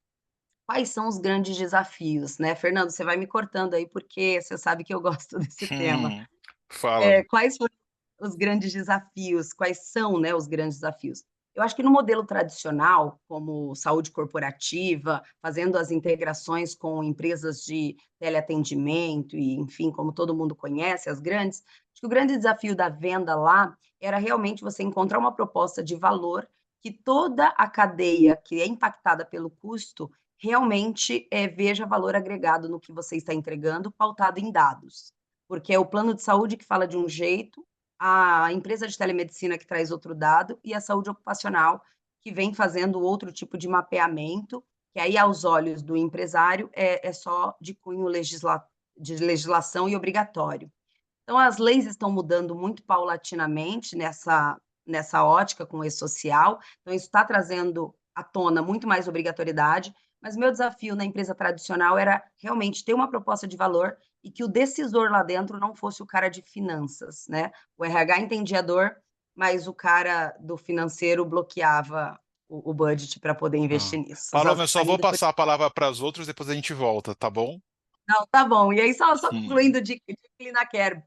Quais são os grandes desafios, né? Fernando, você vai me cortando aí, porque você sabe que eu gosto desse tema. Hum, fala. Quais foram os grandes desafios? Quais são, né, os grandes desafios? Eu acho que no modelo tradicional, como saúde corporativa, fazendo as integrações com empresas de teleatendimento e, enfim, como todo mundo conhece, as grandes, acho que o grande desafio da venda lá era realmente você encontrar uma proposta de valor que toda a cadeia que é impactada pelo custo realmente veja valor agregado no que você está entregando, pautado em dados, porque é o plano de saúde que fala de um jeito, a empresa de telemedicina que traz outro dado e a saúde ocupacional que vem fazendo outro tipo de mapeamento, que aí aos olhos do empresário é só de cunho de legislação e obrigatório. Então as leis estão mudando muito paulatinamente nessa ótica com o e-social, então isso está trazendo à tona muito mais obrigatoriedade, mas meu desafio na empresa tradicional era realmente ter uma proposta de valor e que o decisor lá dentro não fosse o cara de finanças, né? O RH entendia a dor, mas o cara do financeiro bloqueava o budget para poder Ah. investir nisso. Paloma, eu só vou Ainda por... passar a palavra para os outros, depois a gente volta, tá bom? Não, tá bom. E aí, só Hum, concluindo de Clinacare,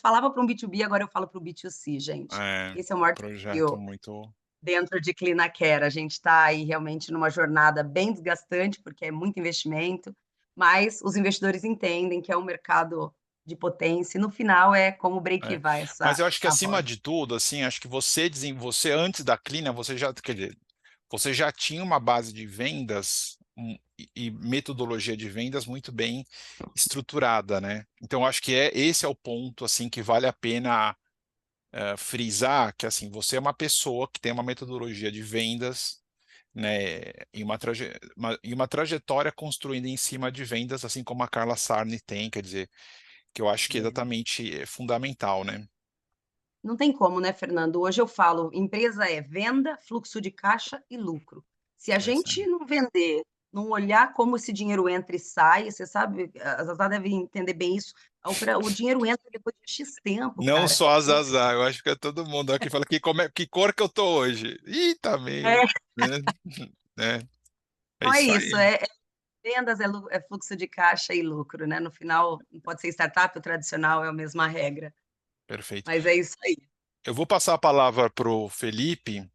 falava para um B2B, agora eu falo para o B2C, gente. é, Esse é o maior projeto desafio muito. dentro de Clinacare. A gente está aí realmente numa jornada bem desgastante, porque é muito investimento, mas os investidores entendem que é um mercado de potência, e no final é como É. break-even Mas essa eu acho que a acima roda. de tudo, assim, acho que você antes da Clean, você já, quer dizer, você já tinha uma base de vendas e metodologia de vendas muito bem estruturada, né? Então acho que esse é o ponto assim que vale a pena frisar, que assim, você é uma pessoa que tem uma metodologia de vendas, né, e uma trajetória construída em cima de vendas, assim como a Carla Sarni tem, quer dizer, que eu acho que é exatamente fundamental, né? Não tem como, né, Fernando? Hoje eu falo, empresa é venda, fluxo de caixa e lucro. Se a Essa gente não vender, não olhar como esse dinheiro entra e sai, você sabe, a Zazá deve entender bem isso, o dinheiro entra depois de X tempo, Não cara. só a Zazá, eu acho que é todo mundo aqui fala que cor que eu tô hoje. Ih, tá meio, É, né? É, é não é isso isso, aí. é vendas, é fluxo de caixa e lucro, né? No final, não pode ser startup, o tradicional é a mesma regra, Perfeito. mas é isso aí. Eu vou passar a palavra para o Felipe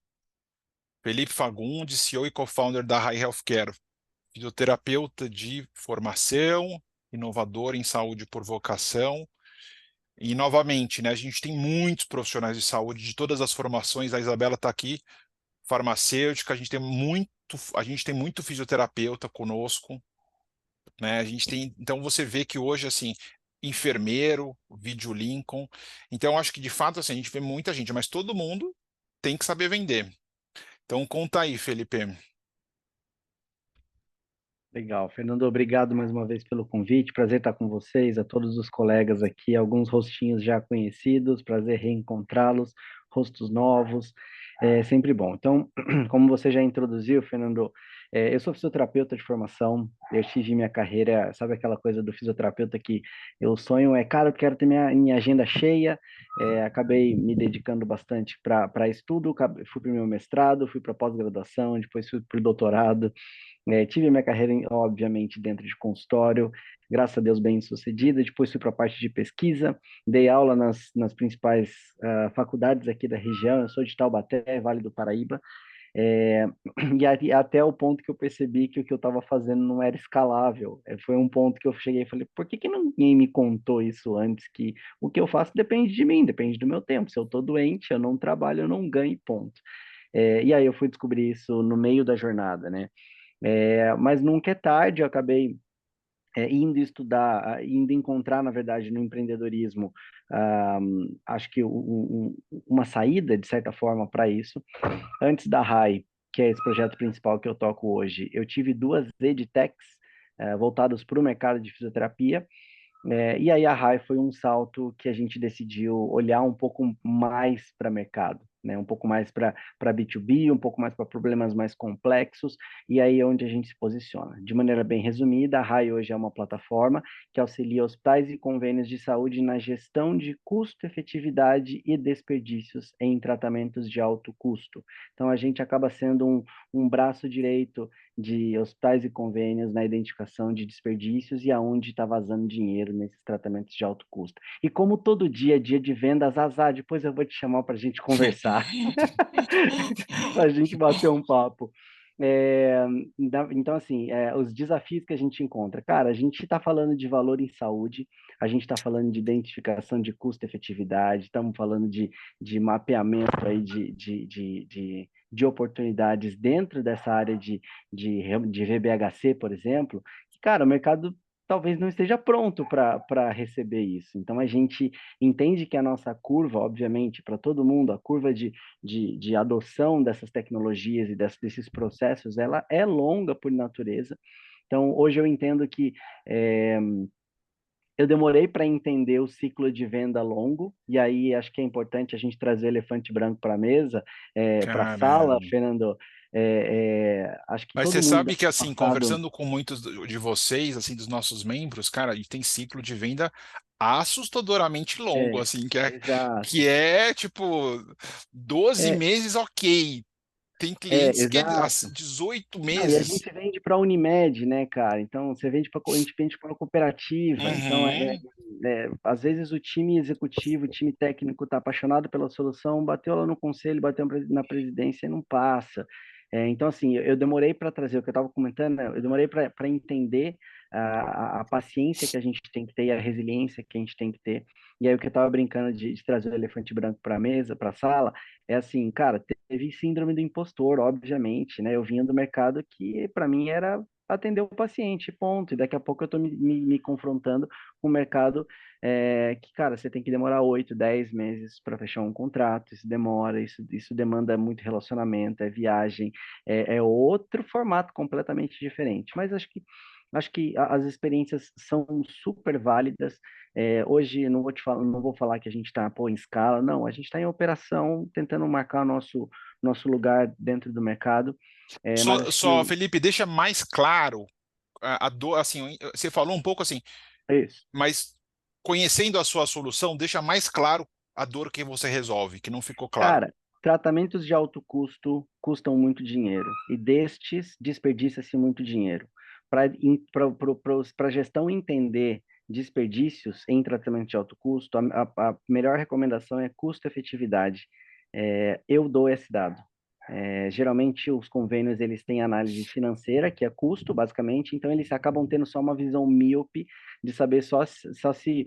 Fagundes, CEO e co-founder da Rai Healthcare, fisioterapeuta de formação, inovador em saúde por vocação. E, novamente, né, a gente tem muitos profissionais de saúde de todas as formações. A Isabela está aqui, farmacêutica, a gente tem muito fisioterapeuta conosco, né? A gente tem, então você vê que hoje assim, enfermeiro, vídeo Lincoln. Então acho que de fato assim, a gente vê muita gente, mas todo mundo tem que saber vender. Então conta aí, Felipe. Legal, Fernando, obrigado mais uma vez pelo convite. Prazer estar com vocês, a todos os colegas aqui, alguns rostinhos já conhecidos, prazer reencontrá-los, rostos novos, é sempre bom. Então, como você já introduziu, Fernando, eu sou fisioterapeuta de formação, eu tive minha carreira, sabe aquela coisa do fisioterapeuta que o sonho é, cara, eu quero ter minha agenda cheia, acabei me dedicando bastante para estudo, fui para o meu mestrado, fui para pós-graduação, depois fui para o doutorado. Tive minha carreira, obviamente, dentro de consultório, graças a Deus bem sucedida. Depois fui para a parte de pesquisa, dei aula nas principais faculdades aqui da região. Eu sou de Taubaté, Vale do Paraíba, E até o ponto que eu percebi que o que eu estava fazendo não era escalável. Foi um ponto que eu cheguei e falei, por que que ninguém me contou isso antes? Que o que eu faço depende de mim, depende do meu tempo. Se eu estou doente, eu não trabalho, eu não ganho, ponto. E aí eu fui descobrir isso no meio da jornada, né? Mas nunca é tarde, eu acabei indo estudar, indo encontrar, na verdade, no empreendedorismo, acho que uma saída, de certa forma, para isso. Antes da RAI, que é esse projeto principal que eu toco hoje, eu tive duas edtechs voltadas para o mercado de fisioterapia, e aí a RAI foi um salto que a gente decidiu olhar um pouco mais para mercado, né? Um pouco mais para B2B, um pouco mais para problemas mais complexos, e aí é onde a gente se posiciona. De maneira bem resumida, a RAI hoje é uma plataforma que auxilia hospitais e convênios de saúde na gestão de custo, efetividade e desperdícios em tratamentos de alto custo. Então, a gente acaba sendo um braço direito de hospitais e convênios na identificação de desperdícios e aonde está vazando dinheiro nesses tratamentos de alto custo. E como todo dia é dia de vendas, azar, depois eu vou te chamar para a gente conversar, para a gente bater um papo. Então, assim, os desafios que a gente encontra. Cara, a gente está falando de valor em saúde, a gente está falando de identificação de custo-efetividade, estamos falando de mapeamento aí de oportunidades dentro dessa área de VBHC, por exemplo, que, cara, o mercado talvez não esteja pronto para receber isso. Então, a gente entende que a nossa curva, obviamente, para todo mundo, a curva de adoção dessas tecnologias e desses processos, ela é longa por natureza. Então, hoje eu entendo que eu demorei para entender o ciclo de venda longo, e aí acho que é importante a gente trazer o elefante branco para a mesa, para a sala, Caramba. Fernando. Acho que Mas todo você mundo sabe deve que, ter assim, passado. conversando com muitos de vocês, assim, dos nossos membros, cara, e tem ciclo de venda assustadoramente longo, assim, Exato. que é tipo 12 É, meses, ok. Tem clientes que é exato. 18 Não, e a meses. gente vende para a Unimed, né, cara? Então, a gente vende para a cooperativa. Então, Uhum. às vezes o time executivo, o time técnico está apaixonado pela solução, bateu lá no conselho, bateu na presidência e não passa. Então, assim, eu demorei para trazer o que eu estava comentando, né? Eu demorei para entender a paciência que a gente tem que ter e a resiliência que a gente tem que ter. E aí, o que eu estava brincando de trazer o elefante branco para a mesa, para a sala, é assim, cara, teve síndrome do impostor, obviamente, né? Eu vinha do mercado que para mim era atender o paciente, ponto. E daqui a pouco eu estou me confrontando com o mercado que, cara, você tem que demorar 8, 10 meses para fechar um contrato, isso demora, isso demanda muito relacionamento, é viagem, é outro formato completamente diferente. Mas acho que as experiências são super válidas. Hoje não vou falar que a gente está em escala, não, a gente está em operação, tentando marcar nosso lugar dentro do mercado, mas Só, acho que só, Felipe, deixa mais claro a dor, assim, você falou um pouco assim, é isso. mas conhecendo a sua solução, deixa mais claro a dor que você resolve, que não ficou claro. Cara, tratamentos de alto custo custam muito dinheiro, e destes desperdiça-se muito dinheiro. Para a gestão entender desperdícios em tratamento de alto custo, a melhor recomendação é custo-efetividade. Eu dou esse dado. Geralmente os convênios eles têm análise financeira, que é custo, basicamente, então eles acabam tendo só uma visão míope de saber só se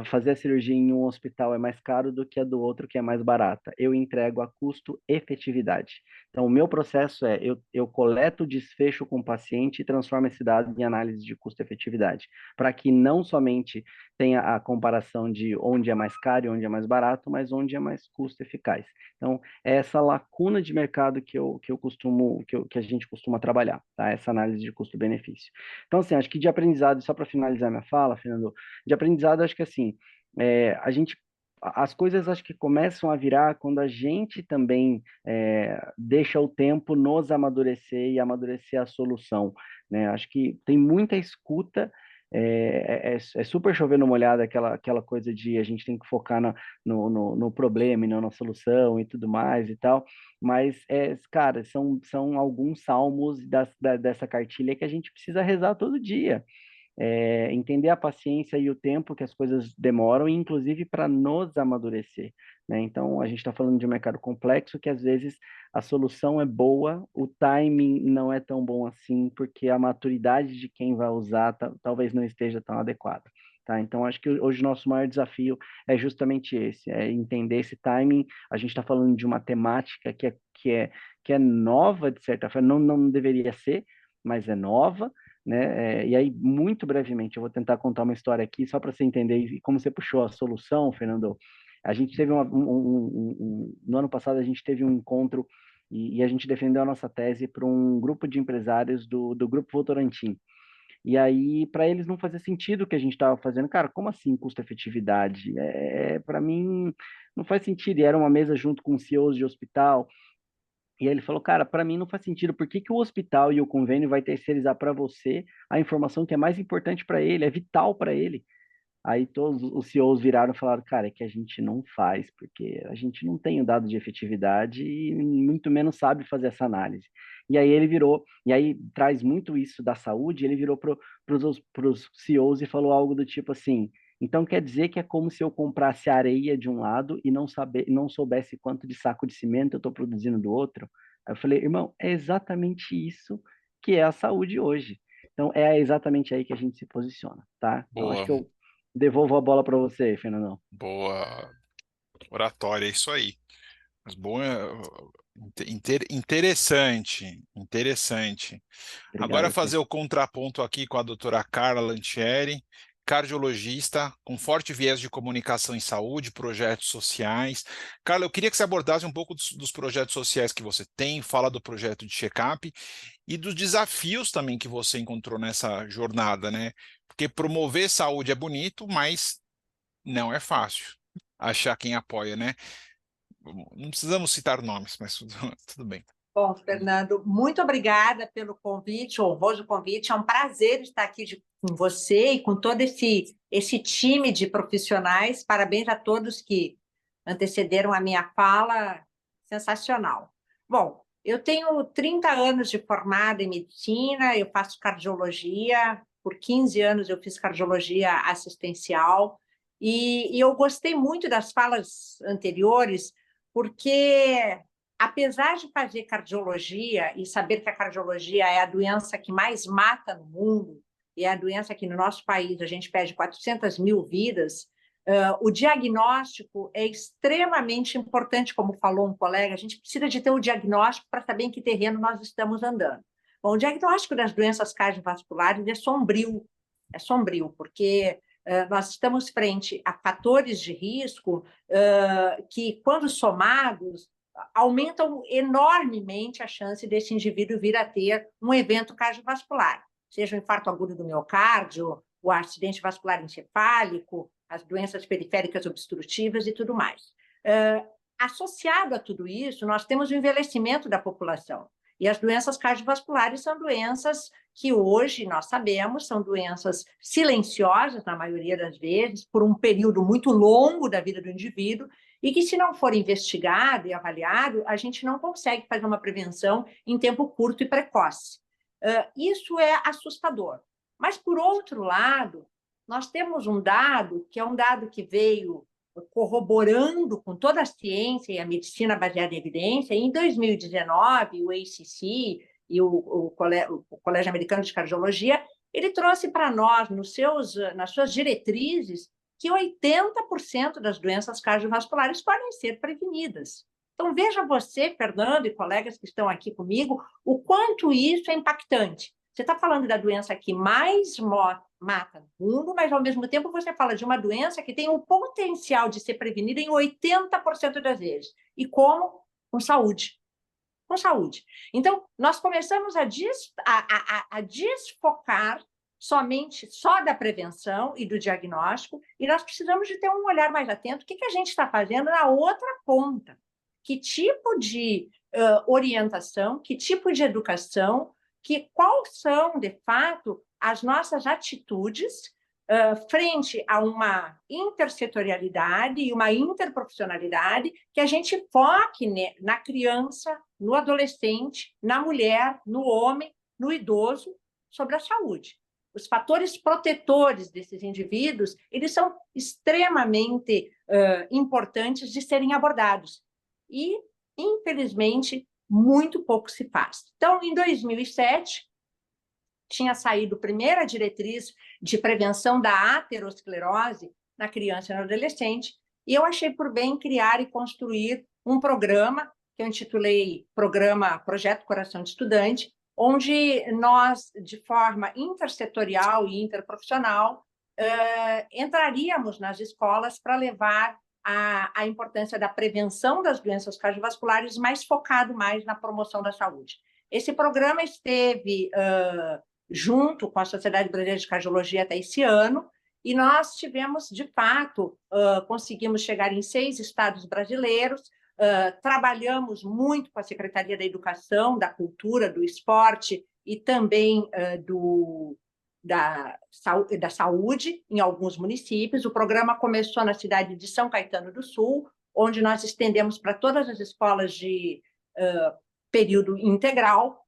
fazer a cirurgia em um hospital é mais caro do que a do outro, que é mais barata. Eu entrego a custo-efetividade. Então, o meu processo eu coleto o desfecho com o paciente e transformo esse dado em análise de custo-efetividade, para que não somente tenha a comparação de onde é mais caro e onde é mais barato, mas onde é mais custo-eficaz. Então, é essa lacuna de mercado que a gente costuma trabalhar, tá? Essa análise de custo-benefício. Então, assim, acho que de aprendizado, só para finalizar minha fala, Fernando, de aprendizado, acho que assim, as coisas acho que começam a virar quando a gente também deixa o tempo nos amadurecer e amadurecer a solução, né? Acho que tem muita escuta, é super chover numa molhada aquela coisa de a gente tem que focar no problema e não na solução e tudo mais e tal, mas, cara, são alguns salmos dessa cartilha que a gente precisa rezar todo dia. entender a paciência e o tempo que as coisas demoram, inclusive para nos amadurecer, né? Então, a gente está falando de um mercado complexo que, às vezes, a solução é boa, o timing não é tão bom assim, porque a maturidade de quem vai usar talvez não esteja tão adequada. Tá? Então, acho que hoje o nosso maior desafio é justamente esse, é entender esse timing. A gente está falando de uma temática que é nova, de certa forma, não deveria ser, mas é nova, né? E aí, muito brevemente, eu vou tentar contar uma história aqui, só para você entender, e como você puxou a solução, Fernando. A gente teve no ano passado, a gente teve um encontro e a gente defendeu a nossa tese para um grupo de empresários do Grupo Votorantim. E aí, para eles não fazia sentido o que a gente estava fazendo. Cara, como assim custo-efetividade? Para mim, não faz sentido. E era uma mesa junto com CEOs de hospital. E aí ele falou, cara, para mim não faz sentido. Por que que o hospital e o convênio vai terceirizar para você a informação que é mais importante para ele, é vital para ele? Aí todos os CEOs viraram e falaram, cara, é que a gente não faz, porque a gente não tem o dado de efetividade e muito menos sabe fazer essa análise. E aí ele virou, e aí traz muito isso da saúde, ele virou para os CEOs e falou algo do tipo assim, então quer dizer que é como se eu comprasse areia de um lado e não soubesse quanto de saco de cimento eu estou produzindo do outro? Aí eu falei, irmão, é exatamente isso que é a saúde hoje. Então é exatamente aí que a gente se posiciona, tá? Então acho Boa, que eu devolvo a bola para você, Fernandão. boa oratória, é isso aí. Mas bom, interessante, interessante. Agora Obrigado, Fê. fazer o contraponto aqui com a doutora Carla Lantieri, cardiologista, com forte viés de comunicação em saúde, projetos sociais. Carla, eu queria que você abordasse um pouco dos projetos sociais que você tem, fala do projeto de check-up e dos desafios também que você encontrou nessa jornada, né? Porque promover saúde é bonito, mas não é fácil achar quem apoia, né? Não precisamos citar nomes, mas tudo bem. Bom, Fernando, muito obrigada pelo convite, o honroso convite. É um prazer estar aqui com você e com todo esse time de profissionais. Parabéns a todos que antecederam a minha fala. Sensacional. Bom, eu tenho 30 anos de formada em medicina, eu faço cardiologia. Por 15 anos eu fiz cardiologia assistencial e eu gostei muito das falas anteriores, porque apesar de fazer cardiologia e saber que a cardiologia é a doença que mais mata no mundo, e é a doença que no nosso país a gente perde 400 mil vidas, o diagnóstico é extremamente importante, como falou um colega, a gente precisa de ter o diagnóstico para saber em que terreno nós estamos andando. Bom, o diagnóstico das doenças cardiovasculares é sombrio, porque nós estamos frente a fatores de risco que, quando somados, aumentam enormemente a chance desse indivíduo vir a ter um evento cardiovascular, seja o infarto agudo do miocárdio, o acidente vascular encefálico, as doenças periféricas obstrutivas e tudo mais. Associado a tudo isso, nós temos o envelhecimento da população. E as doenças cardiovasculares são doenças que hoje nós sabemos são doenças silenciosas, na maioria das vezes, por um período muito longo da vida do indivíduo, e que, se não for investigado e avaliado, a gente não consegue fazer uma prevenção em tempo curto e precoce. Isso é assustador. Mas, por outro lado, nós temos um dado, que é um dado que veio corroborando com toda a ciência e a medicina baseada em evidência. Em 2019, o ACC e o Colégio Americano de Cardiologia, ele trouxe para nós, nas suas diretrizes, que 80% das doenças cardiovasculares podem ser prevenidas. Então, veja você, Fernando, e colegas que estão aqui comigo, o quanto isso é impactante. Você está falando da doença que mais mata no mundo, mas, ao mesmo tempo, você fala de uma doença que tem o potencial de ser prevenida em 80% das vezes. E como? Com saúde. Com saúde. Então, nós começamos a desfocar só da prevenção e do diagnóstico, e nós precisamos de ter um olhar mais atento. O que a gente está fazendo na outra ponta? Que tipo de orientação, que tipo de educação, quais são, de fato, as nossas atitudes frente a uma intersetorialidade e uma interprofissionalidade que a gente foque na criança, no adolescente, na mulher, no homem, no idoso, sobre a saúde. os fatores protetores desses indivíduos, eles são extremamente importantes de serem abordados. E, infelizmente, muito pouco se faz. Então, em 2007, tinha saído a primeira diretriz de prevenção da aterosclerose na criança e no adolescente, e eu achei por bem criar e construir um programa, que eu intitulei Projeto Coração de Estudante, onde nós, de forma intersetorial e interprofissional, entraríamos nas escolas para levar a importância da prevenção das doenças cardiovasculares, mais focado mais na promoção da saúde. Esse programa esteve junto com a Sociedade Brasileira de Cardiologia até esse ano, e nós tivemos, de fato, conseguimos chegar em 6 estados brasileiros, trabalhamos muito com a Secretaria da Educação, da Cultura, do Esporte e também da Saúde em alguns municípios. O programa começou na cidade de São Caetano do Sul, onde nós estendemos para todas as escolas de período integral,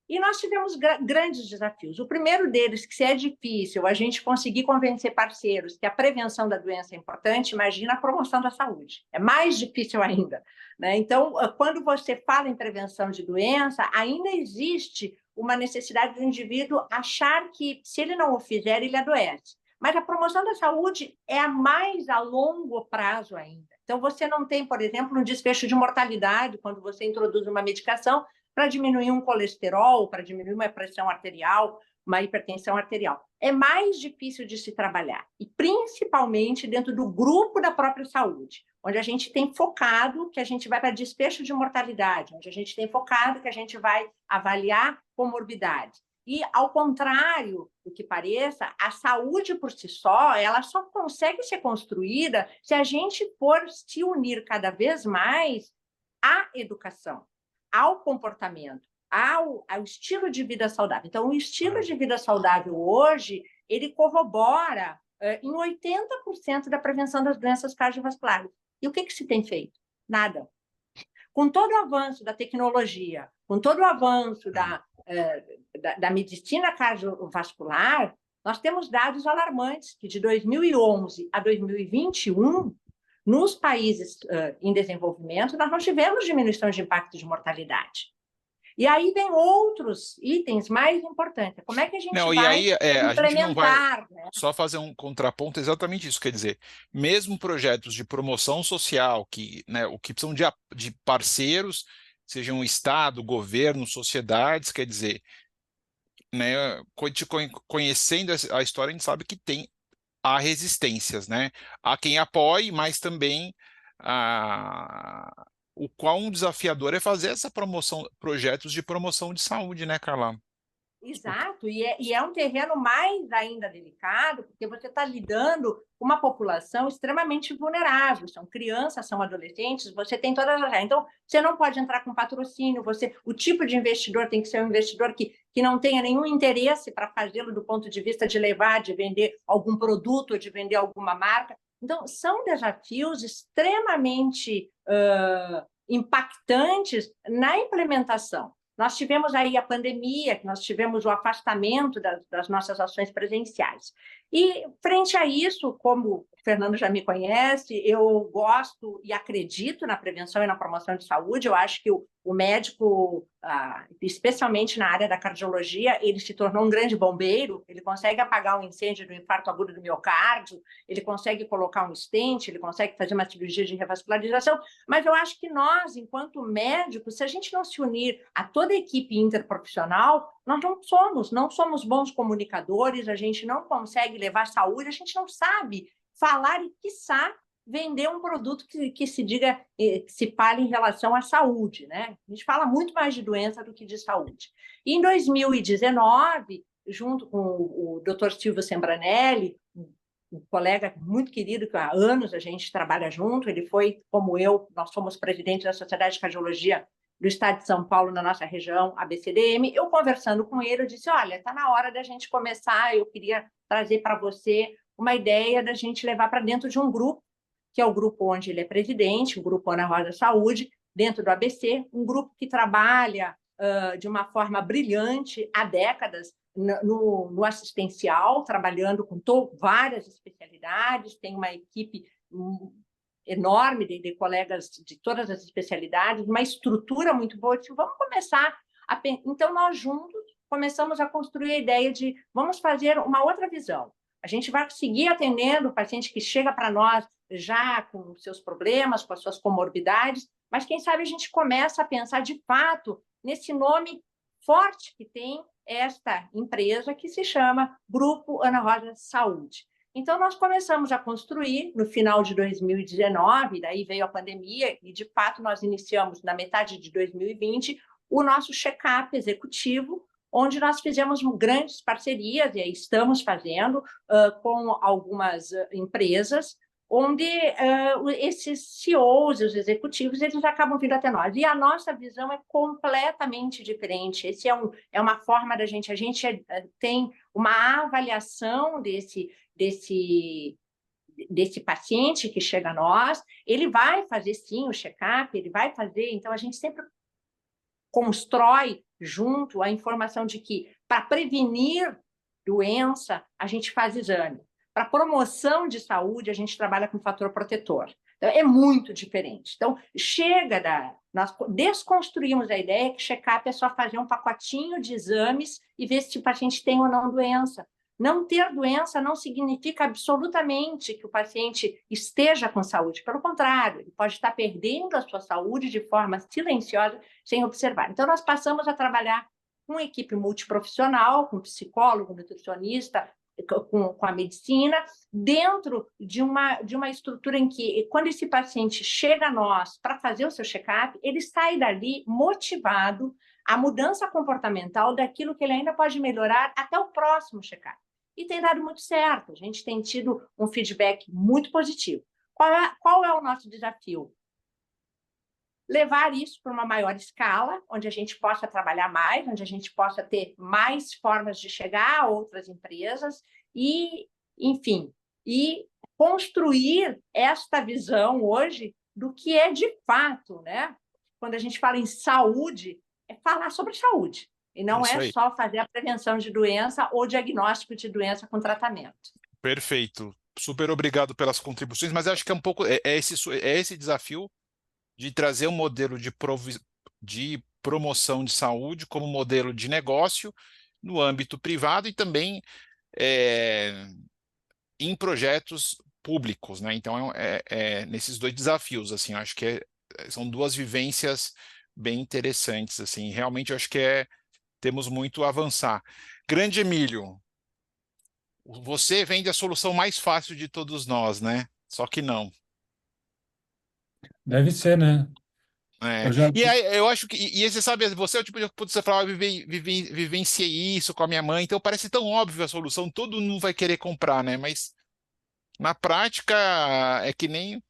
e nós tivemos grandes desafios. O primeiro deles, que se é difícil a gente conseguir convencer parceiros que a prevenção da doença é importante, imagina a promoção da saúde. É mais difícil ainda, né? Então, quando você fala em prevenção de doença, ainda existe uma necessidade do indivíduo achar que, se ele não o fizer, ele adoece. Mas a promoção da saúde é a mais a longo prazo ainda. Então, você não tem, por exemplo, um desfecho de mortalidade quando você introduz uma medicação para diminuir um colesterol, para diminuir uma pressão arterial, uma hipertensão arterial. É mais difícil de se trabalhar, e principalmente dentro do grupo da própria saúde, onde a gente tem focado que a gente vai para desfecho de mortalidade, onde a gente tem focado que a gente vai avaliar comorbidade. E, ao contrário do que pareça, a saúde por si só, ela só consegue ser construída se a gente for se unir cada vez mais à educação, ao comportamento, ao estilo de vida saudável. Então, o estilo de vida saudável hoje, ele corrobora em 80% da prevenção das doenças cardiovasculares. E o que se tem feito? Nada. Com todo o avanço da tecnologia, com todo o avanço da medicina cardiovascular, nós temos dados alarmantes que, de 2011 a 2021, nos países em desenvolvimento, nós não tivemos diminuição de impacto de mortalidade. E aí vem outros itens mais importantes. Como é que a gente vai implementar? A gente não vai, né? Só fazer um contraponto, exatamente isso. Quer dizer, mesmo projetos de promoção social, o que são de parceiros, sejam Estado, governo, sociedades, quer dizer, né, conhecendo a história, a gente sabe que há resistências, né? Há quem apoie, mas também o quão desafiador é fazer essa projetos de promoção de saúde, né, Carla? Exato, e é um terreno mais ainda delicado, porque você está lidando com uma população extremamente vulnerável, são crianças, são adolescentes, você tem todas as... Então, você não pode entrar com patrocínio, o tipo de investidor tem que ser um investidor que não tenha nenhum interesse para fazê-lo do ponto de vista de levar, de vender algum produto, de vender alguma marca. Então, são desafios extremamente impactantes na implementação. Nós tivemos aí a pandemia, nós tivemos o afastamento das nossas ações presenciais. E, frente a isso, como o Fernando já me conhece, eu gosto e acredito na prevenção e na promoção de saúde. Eu acho que o médico, especialmente na área da cardiologia, ele se tornou um grande bombeiro, ele consegue apagar um incêndio do infarto agudo do miocárdio, ele consegue colocar um stent, ele consegue fazer uma cirurgia de revascularização, mas eu acho que nós, enquanto médicos, se a gente não se unir a toda a equipe interprofissional, nós não somos bons comunicadores, a gente não consegue levar saúde, a gente não sabe falar e, quiçá, vender um produto que se diga, que se fale em relação à saúde, né? A gente fala muito mais de doença do que de saúde. E em 2019, junto com o Dr. Silvio Sembranelli, um colega muito querido, que há anos a gente trabalha junto, ele foi, como eu, nós somos presidentes da Sociedade de Cardiologia do Estado de São Paulo, na nossa região, ABCDM, eu conversando com ele, eu disse, olha, está na hora da gente começar, eu queria trazer para você uma ideia da gente levar para dentro de um grupo, que é o grupo onde ele é presidente, o Grupo Ana Rosa Saúde, dentro do ABC, um grupo que trabalha de uma forma brilhante há décadas no assistencial, trabalhando com várias especialidades, tem uma equipe enorme de colegas de todas as especialidades, uma estrutura muito boa. Disse, vamos começar a... Então, nós juntos começamos a construir a ideia de vamos fazer uma outra visão. A gente vai seguir atendendo o paciente que chega para nós já com seus problemas, com as suas comorbidades, mas quem sabe a gente começa a pensar de fato nesse nome forte que tem esta empresa que se chama Grupo Ana Rosa Saúde. Então, nós começamos a construir no final de 2019, daí veio a pandemia, e de fato nós iniciamos na metade de 2020 o nosso check-up executivo, onde nós fizemos grandes parcerias, e aí estamos fazendo com algumas empresas, onde esses CEOs, os executivos, eles acabam vindo até nós. E a nossa visão é completamente diferente. Esse é uma forma da gente... A gente tem uma avaliação desse paciente que chega a nós, ele vai fazer, sim, o check-up, ele vai fazer... Então, a gente sempre constrói junto a informação de que, para prevenir doença, a gente faz exame. Para promoção de saúde, a gente trabalha com fator protetor. Então, é muito diferente. Então, nós desconstruímos a ideia que check-up é só fazer um pacotinho de exames e ver se o paciente tem ou não doença. Não ter doença não significa absolutamente que o paciente esteja com saúde. Pelo contrário, ele pode estar perdendo a sua saúde de forma silenciosa, sem observar. Então, nós passamos a trabalhar com uma equipe multiprofissional, com psicólogo, nutricionista, com a medicina, dentro de uma estrutura em que, quando esse paciente chega a nós para fazer o seu check-up, ele sai dali motivado à mudança comportamental daquilo que ele ainda pode melhorar até o próximo check-up. E tem dado muito certo, a gente tem tido um feedback muito positivo. Qual é o nosso desafio? Levar isso para uma maior escala, onde a gente possa trabalhar mais, onde a gente possa ter mais formas de chegar a outras empresas e, enfim, e construir esta visão hoje do que é de fato, né? Quando a gente fala em saúde, é falar sobre saúde, e não é só fazer a prevenção de doença ou diagnóstico de doença com tratamento. Perfeito. Super obrigado pelas contribuições, mas acho que é um pouco esse desafio de trazer um modelo de promoção de saúde como modelo de negócio no âmbito privado e também em projetos públicos, né? Então, nesses dois desafios, assim, eu acho que são duas vivências bem interessantes, assim, realmente eu acho que temos muito a avançar. Grande Emílio, você vende a solução mais fácil de todos nós, né? Só que não. Deve ser, né? Eu já... E aí, eu acho que, e você sabe, você é o tipo de você falar, vivenciei isso com a minha mãe, então parece tão óbvio a solução, todo mundo vai querer comprar, né? Mas na prática é que nem.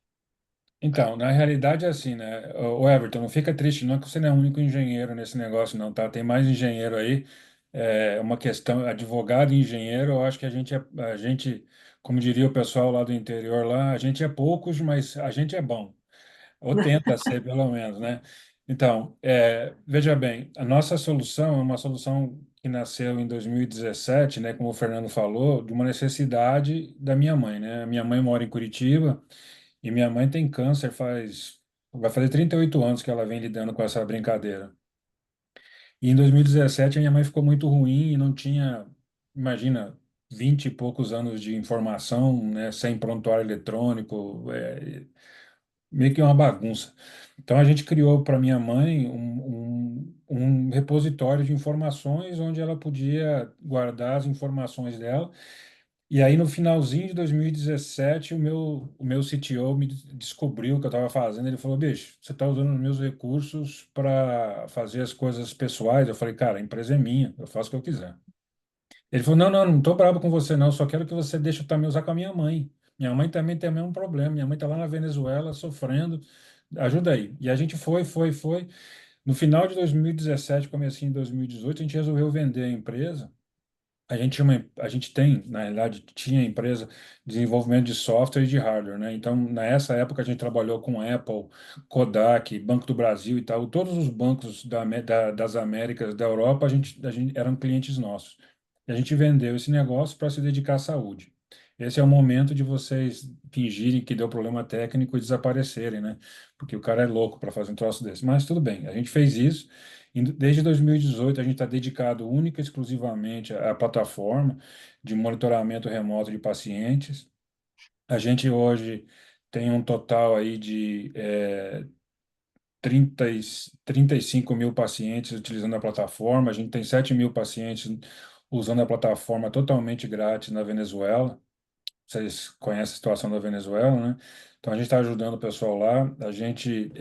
Então, na realidade é assim, né? O Everton, não fica triste não que você não é o único engenheiro nesse negócio, não, tá? Tem mais engenheiro aí, é uma questão, advogado e engenheiro, eu acho que a gente, como diria o pessoal lá do interior lá, a gente é poucos, mas a gente é bom. Ou tenta ser, pelo menos, né? Então, veja bem, a nossa solução é uma solução que nasceu em 2017, né? Como o Fernando falou, de uma necessidade da minha mãe, né? A minha mãe mora em Curitiba e minha mãe tem câncer vai fazer 38 anos que ela vem lidando com essa brincadeira. E em 2017 a minha mãe ficou muito ruim e não tinha, imagina, 20 e poucos anos de informação, né? Sem prontuário eletrônico, meio que uma bagunça. Então a gente criou para minha mãe um repositório de informações onde ela podia guardar as informações dela. E aí no finalzinho de 2017 o meu CTO me descobriu o que eu estava fazendo. Ele falou: bicho, você está usando os meus recursos para fazer as coisas pessoais. Eu falei: cara, a empresa é minha, eu faço o que eu quiser. Ele falou: não estou bravo com você, não, só quero que você deixe eu também usar com a minha mãe. Minha mãe também tem o mesmo problema. Minha mãe está lá na Venezuela sofrendo. Ajuda aí. E a gente foi. No final de 2017, comecinho de 2018, a gente resolveu vender a empresa. A gente tem, na realidade, tinha empresa de desenvolvimento de software e de hardware, né? Então, nessa época, a gente trabalhou com Apple, Kodak, Banco do Brasil e tal. Todos os bancos das Américas, da Europa, a gente eram clientes nossos. e a gente vendeu esse negócio para se dedicar à saúde. Esse é o momento de vocês fingirem que deu problema técnico e desaparecerem, né? Porque o cara é louco para fazer um troço desse. Mas tudo bem, a gente fez isso. Desde 2018, a gente está dedicado única e exclusivamente à plataforma de monitoramento remoto de pacientes. A gente hoje tem um total aí de 35 mil pacientes utilizando a plataforma. A gente tem 7 mil pacientes usando a plataforma totalmente grátis na Venezuela. Vocês conhecem a situação da Venezuela, né? Então, a gente está ajudando o pessoal lá. A gente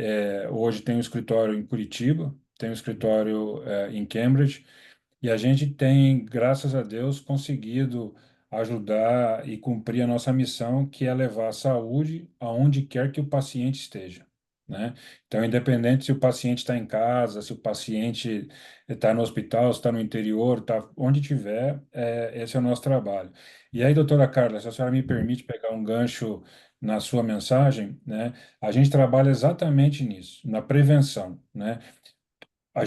hoje tem um escritório em Curitiba, tem um escritório em Cambridge, e a gente tem, graças a Deus, conseguido ajudar e cumprir a nossa missão, que é levar a saúde aonde quer que o paciente esteja, né? Então, independente se o paciente está em casa, se o paciente está no hospital, se está no interior, está onde tiver, esse é o nosso trabalho. E aí, doutora Carla, se a senhora me permite pegar um gancho na sua mensagem, né? A gente trabalha exatamente nisso, na prevenção, né? A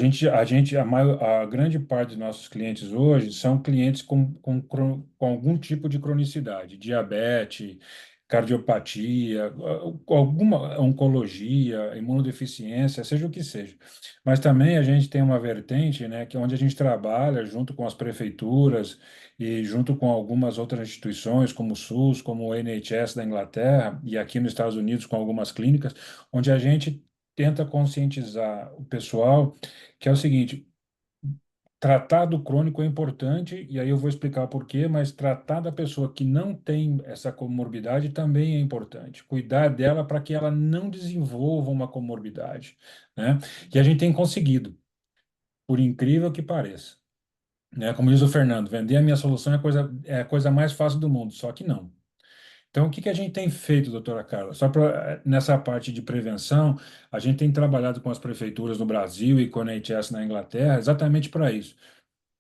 grande parte dos nossos clientes hoje são clientes com algum tipo de cronicidade, diabetes, cardiopatia, alguma oncologia, imunodeficiência, seja o que seja. Mas também a gente tem uma vertente, né, que é onde a gente trabalha junto com as prefeituras e junto com algumas outras instituições, como o SUS, como o NHS da Inglaterra, e aqui nos Estados Unidos com algumas clínicas, onde a gente tenta conscientizar o pessoal que é o seguinte: tratar do crônico é importante, e aí eu vou explicar por quê, mas tratar da pessoa que não tem essa comorbidade também é importante. Cuidar dela para que ela não desenvolva uma comorbidade, né? E a gente tem conseguido, por incrível que pareça, né? Como diz o Fernando, vender a minha solução é a coisa mais fácil do mundo, só que não. Então, o que que a gente tem feito, doutora Carla? Só nessa parte de prevenção, a gente tem trabalhado com as prefeituras no Brasil e com a NHS na Inglaterra exatamente para isso.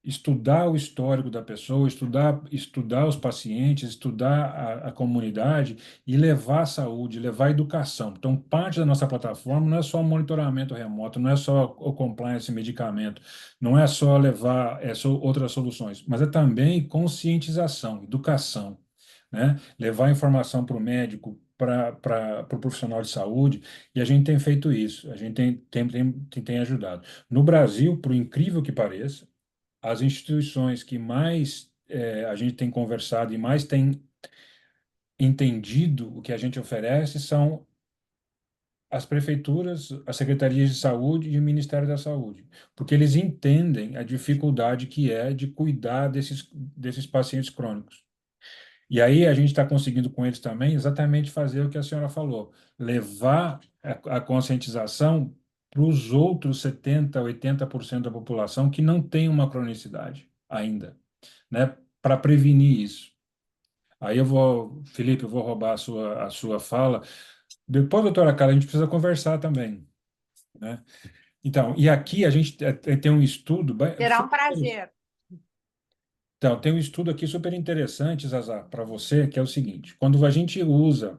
Estudar o histórico da pessoa, estudar os pacientes, estudar a comunidade e levar a saúde, levar a educação. Então, parte da nossa plataforma não é só o monitoramento remoto, não é só o compliance medicamento, não é só levar outras soluções, mas é também conscientização, educação, né? Levar informação para o médico, para o profissional de saúde, e a gente tem feito isso, a gente tem ajudado. No Brasil, por incrível que pareça, as instituições que mais a gente tem conversado e mais tem entendido o que a gente oferece são as prefeituras, as secretarias de saúde e o Ministério da Saúde, porque eles entendem a dificuldade que é de cuidar desses pacientes crônicos. E aí a gente está conseguindo com eles também exatamente fazer o que a senhora falou, levar a conscientização para os outros 70, 80% da população que não tem uma cronicidade ainda, né? Para prevenir isso. Aí Felipe, eu vou roubar a sua fala. Depois, doutora Carla, a gente precisa conversar também, né? Então, e aqui a gente tem um estudo. Será um prazer. Então, tem um estudo aqui super interessante, Zaza, para você, que é o seguinte: quando a gente usa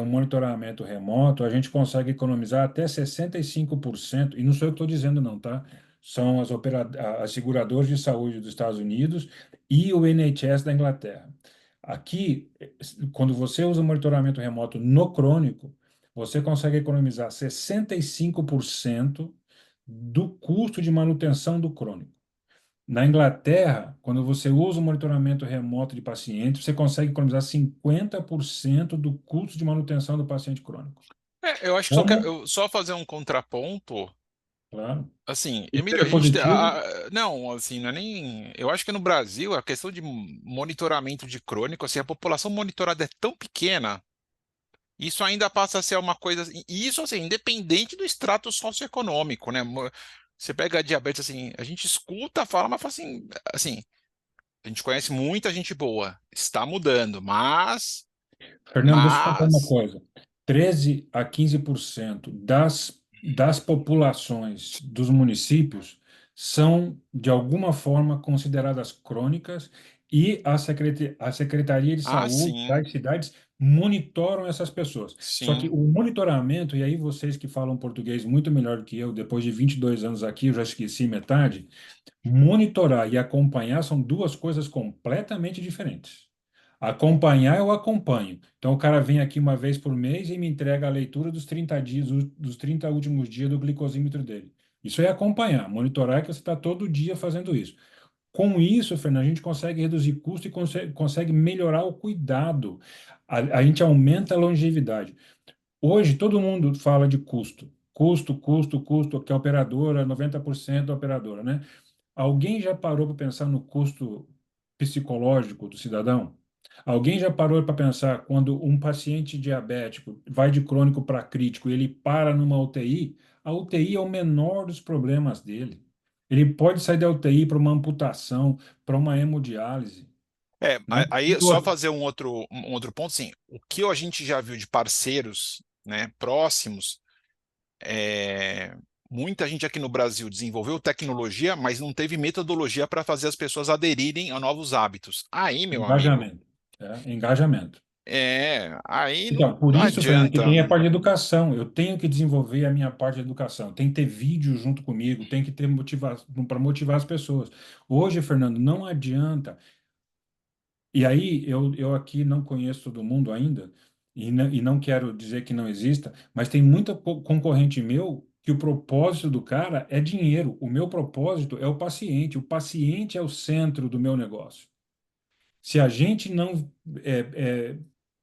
um monitoramento remoto, a gente consegue economizar até 65%, e não sou eu que estou dizendo, não, tá? São as seguradoras de saúde dos Estados Unidos e o NHS da Inglaterra. Aqui, quando você usa monitoramento remoto no crônico, você consegue economizar 65% do custo de manutenção do crônico. Na Inglaterra, quando você usa o monitoramento remoto de pacientes, você consegue economizar 50% do custo de manutenção do paciente crônico. Eu acho que Como? só fazer um contraponto. Claro. Assim, Isso Emílio, é positivo? não, assim, não é nem. Eu acho que no Brasil a questão de monitoramento de crônico, assim, a população monitorada é tão pequena, isso ainda passa a ser uma coisa. E isso, assim, independente do extrato socioeconômico, né? Você pega a diabetes, assim, a gente escuta, fala, mas fala assim, a gente conhece muita gente boa, está mudando, Fernando, deixa eu te contar uma mas, coisa. 13 a 15% das populações dos municípios são, de alguma forma, consideradas crônicas, e a Secretaria de Saúde sim. das cidades monitoram essas pessoas. Só que Sim. o monitoramento, e aí vocês que falam português muito melhor do que eu, depois de 22 anos aqui, eu já esqueci metade, monitorar e acompanhar são duas coisas completamente diferentes. Acompanhar, eu acompanho. Então, o cara vem aqui uma vez por mês e me entrega a leitura dos 30 dias, dos 30 últimos dias do glicosímetro dele. Isso é acompanhar. Monitorar é que você está todo dia fazendo isso. Com isso, Fernando, a gente consegue reduzir custo e consegue melhorar o cuidado. A gente aumenta a longevidade. Hoje, todo mundo fala de custo. Custo, custo, custo, que a operadora, 90% da operadora, né? Alguém já parou para pensar no custo psicológico do cidadão? Alguém já parou para pensar quando um paciente diabético vai de crônico para crítico e ele para numa UTI? A UTI é o menor dos problemas dele. Ele pode sair da UTI para uma amputação, para uma hemodiálise, né? E Aí só outra, fazer um outro ponto, sim. O que a gente já viu de parceiros, né, próximos, é, muita gente aqui no Brasil desenvolveu tecnologia, mas não teve metodologia para fazer as pessoas aderirem a novos hábitos. Aí, meu amigo, engajamento, engajamento. aí não, Então, por não isso, Fernando, que adianta. tem a parte de educação. Eu tenho que desenvolver a minha parte de educação. Tem que ter vídeo junto comigo, tem que ter motivação para motivar as pessoas. Hoje, Fernando, não adianta. E aí, eu aqui não conheço todo mundo ainda, e não quero dizer que não exista, mas tem muita concorrente meu que o propósito do cara é dinheiro. O meu propósito é o paciente. O paciente é o centro do meu negócio. Se a gente não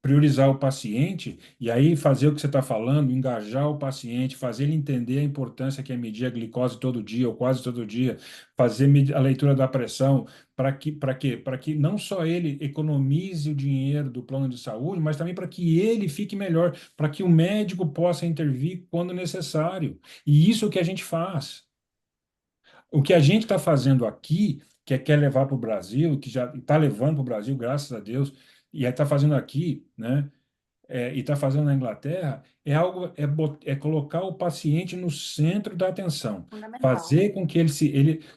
priorizar o paciente, e aí fazer o que você está falando, engajar o paciente, fazer ele entender a importância que é medir a glicose todo dia ou quase todo dia, fazer a leitura da pressão, para quê? Para que não só ele economize o dinheiro do plano de saúde, mas também para que ele fique melhor, para que o médico possa intervir quando necessário. E isso é o que a gente faz. O que a gente está fazendo aqui, que quer levar para o Brasil, que já está levando para o Brasil, graças a Deus, e está fazendo aqui, né? E está fazendo na Inglaterra, é algo, é colocar o paciente no centro da atenção. Fundamental. Fazer com que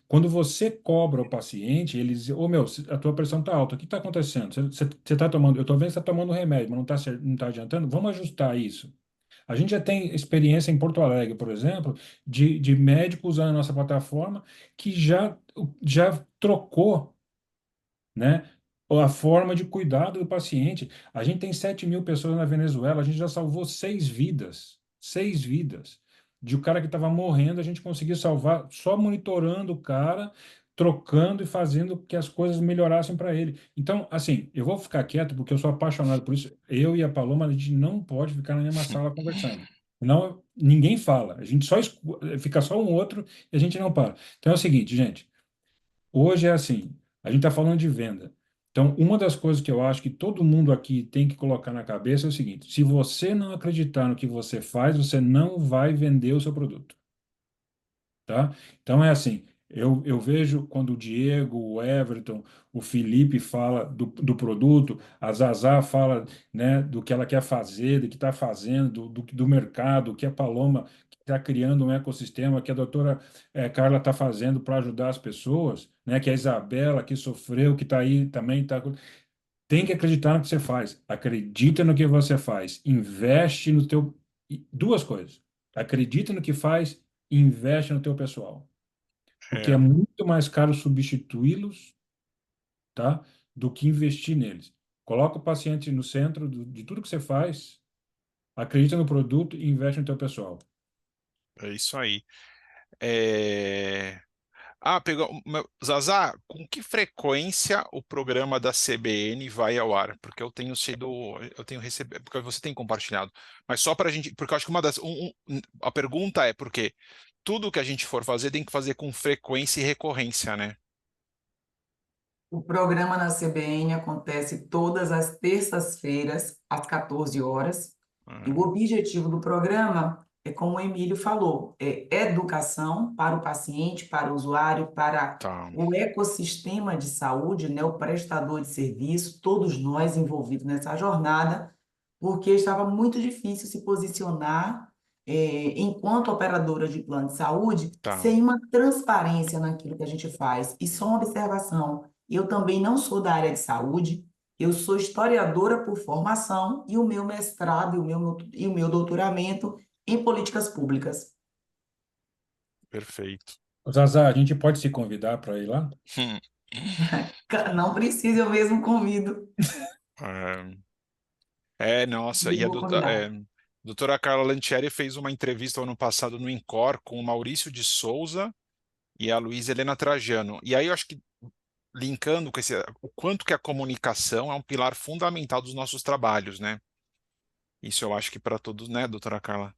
quando você cobra o paciente, ele diz, ô meu, a tua pressão está alta, o que está acontecendo? Você está tomando, eu estou vendo que você está tomando remédio, mas não tá adiantando, vamos ajustar isso. A gente já tem experiência em Porto Alegre, por exemplo, de médico usando a nossa plataforma que já trocou, né, a forma de cuidado do paciente. A gente tem 7.000 pessoas na Venezuela, a gente já salvou 6 vidas. 6 vidas. De um cara que estava morrendo, a gente conseguiu salvar só monitorando o cara, trocando e fazendo que as coisas melhorassem para ele. Então, assim, eu vou ficar quieto porque eu sou apaixonado por isso. Eu e a Paloma, a gente não pode ficar na mesma sala conversando. Não, ninguém fala. A gente só fica só um outro e a gente não para. Então é o seguinte, gente. Hoje é assim, a gente está falando de venda. Então, uma das coisas que eu acho que todo mundo aqui tem que colocar na cabeça é o seguinte: se você não acreditar no que você faz, você não vai vender o seu produto, tá? Então é assim, eu vejo quando o Diego, o Everton, o Felipe fala do produto, a Zazá fala, né, do que ela quer fazer, do que está fazendo, do mercado, que a Paloma está criando um ecossistema, que a doutora Carla está fazendo para ajudar as pessoas, né, que a Isabela, que sofreu, que está aí também, tem que acreditar no que você faz. Acredita no que você faz. Investe no teu... Duas coisas. Acredita no que faz e investe no teu pessoal. Porque é É, muito mais caro substituí-los, tá? Do que investir neles. Coloca o paciente no centro de tudo que você faz, acredita no produto e investe no teu pessoal. é isso aí. É, pegou. Zazá, com que frequência o programa da CBN vai ao ar? Porque eu tenho recebido, porque você tem compartilhado. Mas só para a gente, porque eu acho que a pergunta é porque tudo que a gente for fazer tem que fazer com frequência e recorrência, né? O programa na CBN acontece todas as terças-feiras, às 14 horas. E o Ah, objetivo do programa é, como o Emílio falou, é educação para o paciente, para o usuário, para tá. o ecossistema de saúde, né, o prestador de serviço, todos nós envolvidos nessa jornada, porque estava muito difícil se posicionar enquanto operadora de plano de saúde Tá. sem uma transparência naquilo que a gente faz. E só uma observação, eu também não sou da área de saúde, Eu sou historiadora por formação e o meu mestrado e o meu doutoramento em políticas públicas. Perfeito. Zaza, a gente pode se convidar para ir lá? Hum. Não precisa, eu mesmo convido. Nossa, Eu e a vou convidar. doutora Carla Lantieri fez uma entrevista ano passado no INCOR com o Maurício de Souza e a Luísa Helena Trajano. E aí eu acho que, linkando com o quanto que a comunicação é um pilar fundamental dos nossos trabalhos, né? Isso eu acho que para todos, né, doutora Carla?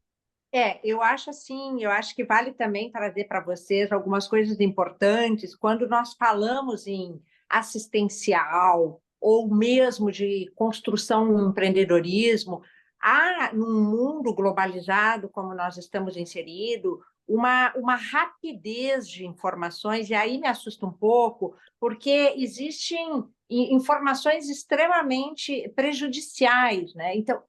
Eu acho assim, eu acho que vale também trazer para vocês algumas coisas importantes quando nós falamos em assistencial ou mesmo de construção no empreendedorismo. Há, num mundo globalizado como nós estamos inseridos, uma rapidez de informações, e aí me assusta um pouco, porque existem informações extremamente prejudiciais, né? Então,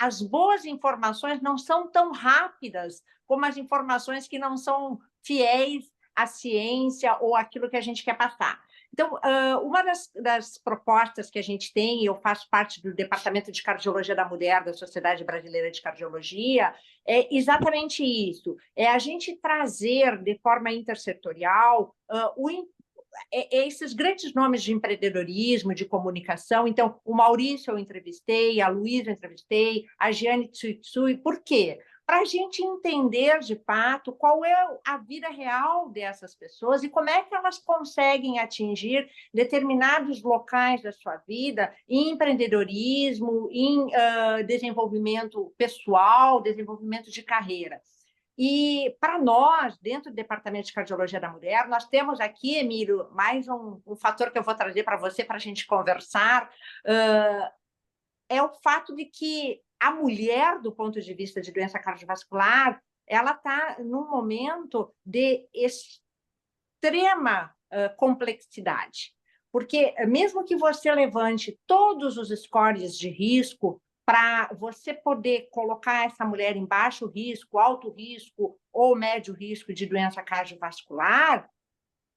as boas informações não são tão rápidas como as informações que não são fiéis à ciência ou àquilo que a gente quer passar. Então, uma das propostas que a gente tem, eu faço parte do Departamento de Cardiologia da Mulher da Sociedade Brasileira de Cardiologia, é exatamente isso, é a gente trazer de forma intersetorial esses grandes nomes de empreendedorismo, de comunicação. Então, o Maurício eu entrevistei, a Luísa eu entrevistei, a Giane Tsuitsui. Por quê? Para a gente entender, de fato, qual é a vida real dessas pessoas e como é que elas conseguem atingir determinados locais da sua vida em empreendedorismo, em desenvolvimento pessoal, desenvolvimento de carreira. E para nós, dentro do Departamento de Cardiologia da Mulher, nós temos aqui, Emílio, mais um fator que eu vou trazer para você para a gente conversar, é o fato de que a mulher, do ponto de vista de doença cardiovascular, ela está num momento de extrema complexidade. Porque mesmo que você levante todos os scores de risco, para você poder colocar essa mulher em baixo risco, alto risco ou médio risco de doença cardiovascular,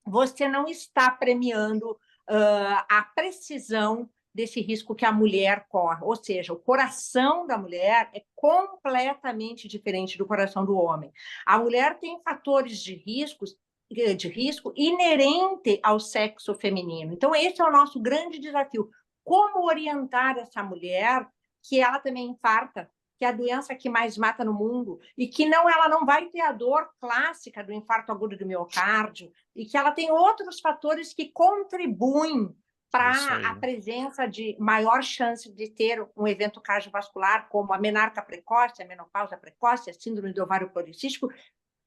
você não está premiando a precisão desse risco que a mulher corre. Ou seja, o coração da mulher é completamente diferente do coração do homem. A mulher tem fatores de risco inerente ao sexo feminino. Então, esse é o nosso grande desafio. Como orientar essa mulher que ela também infarta, que é a doença que mais mata no mundo, e que ela não vai ter a dor clássica do infarto agudo do miocárdio, e que ela tem outros fatores que contribuem para a presença de maior chance de ter um evento cardiovascular, como a menarca precoce, a menopausa precoce, a síndrome do ovário policístico,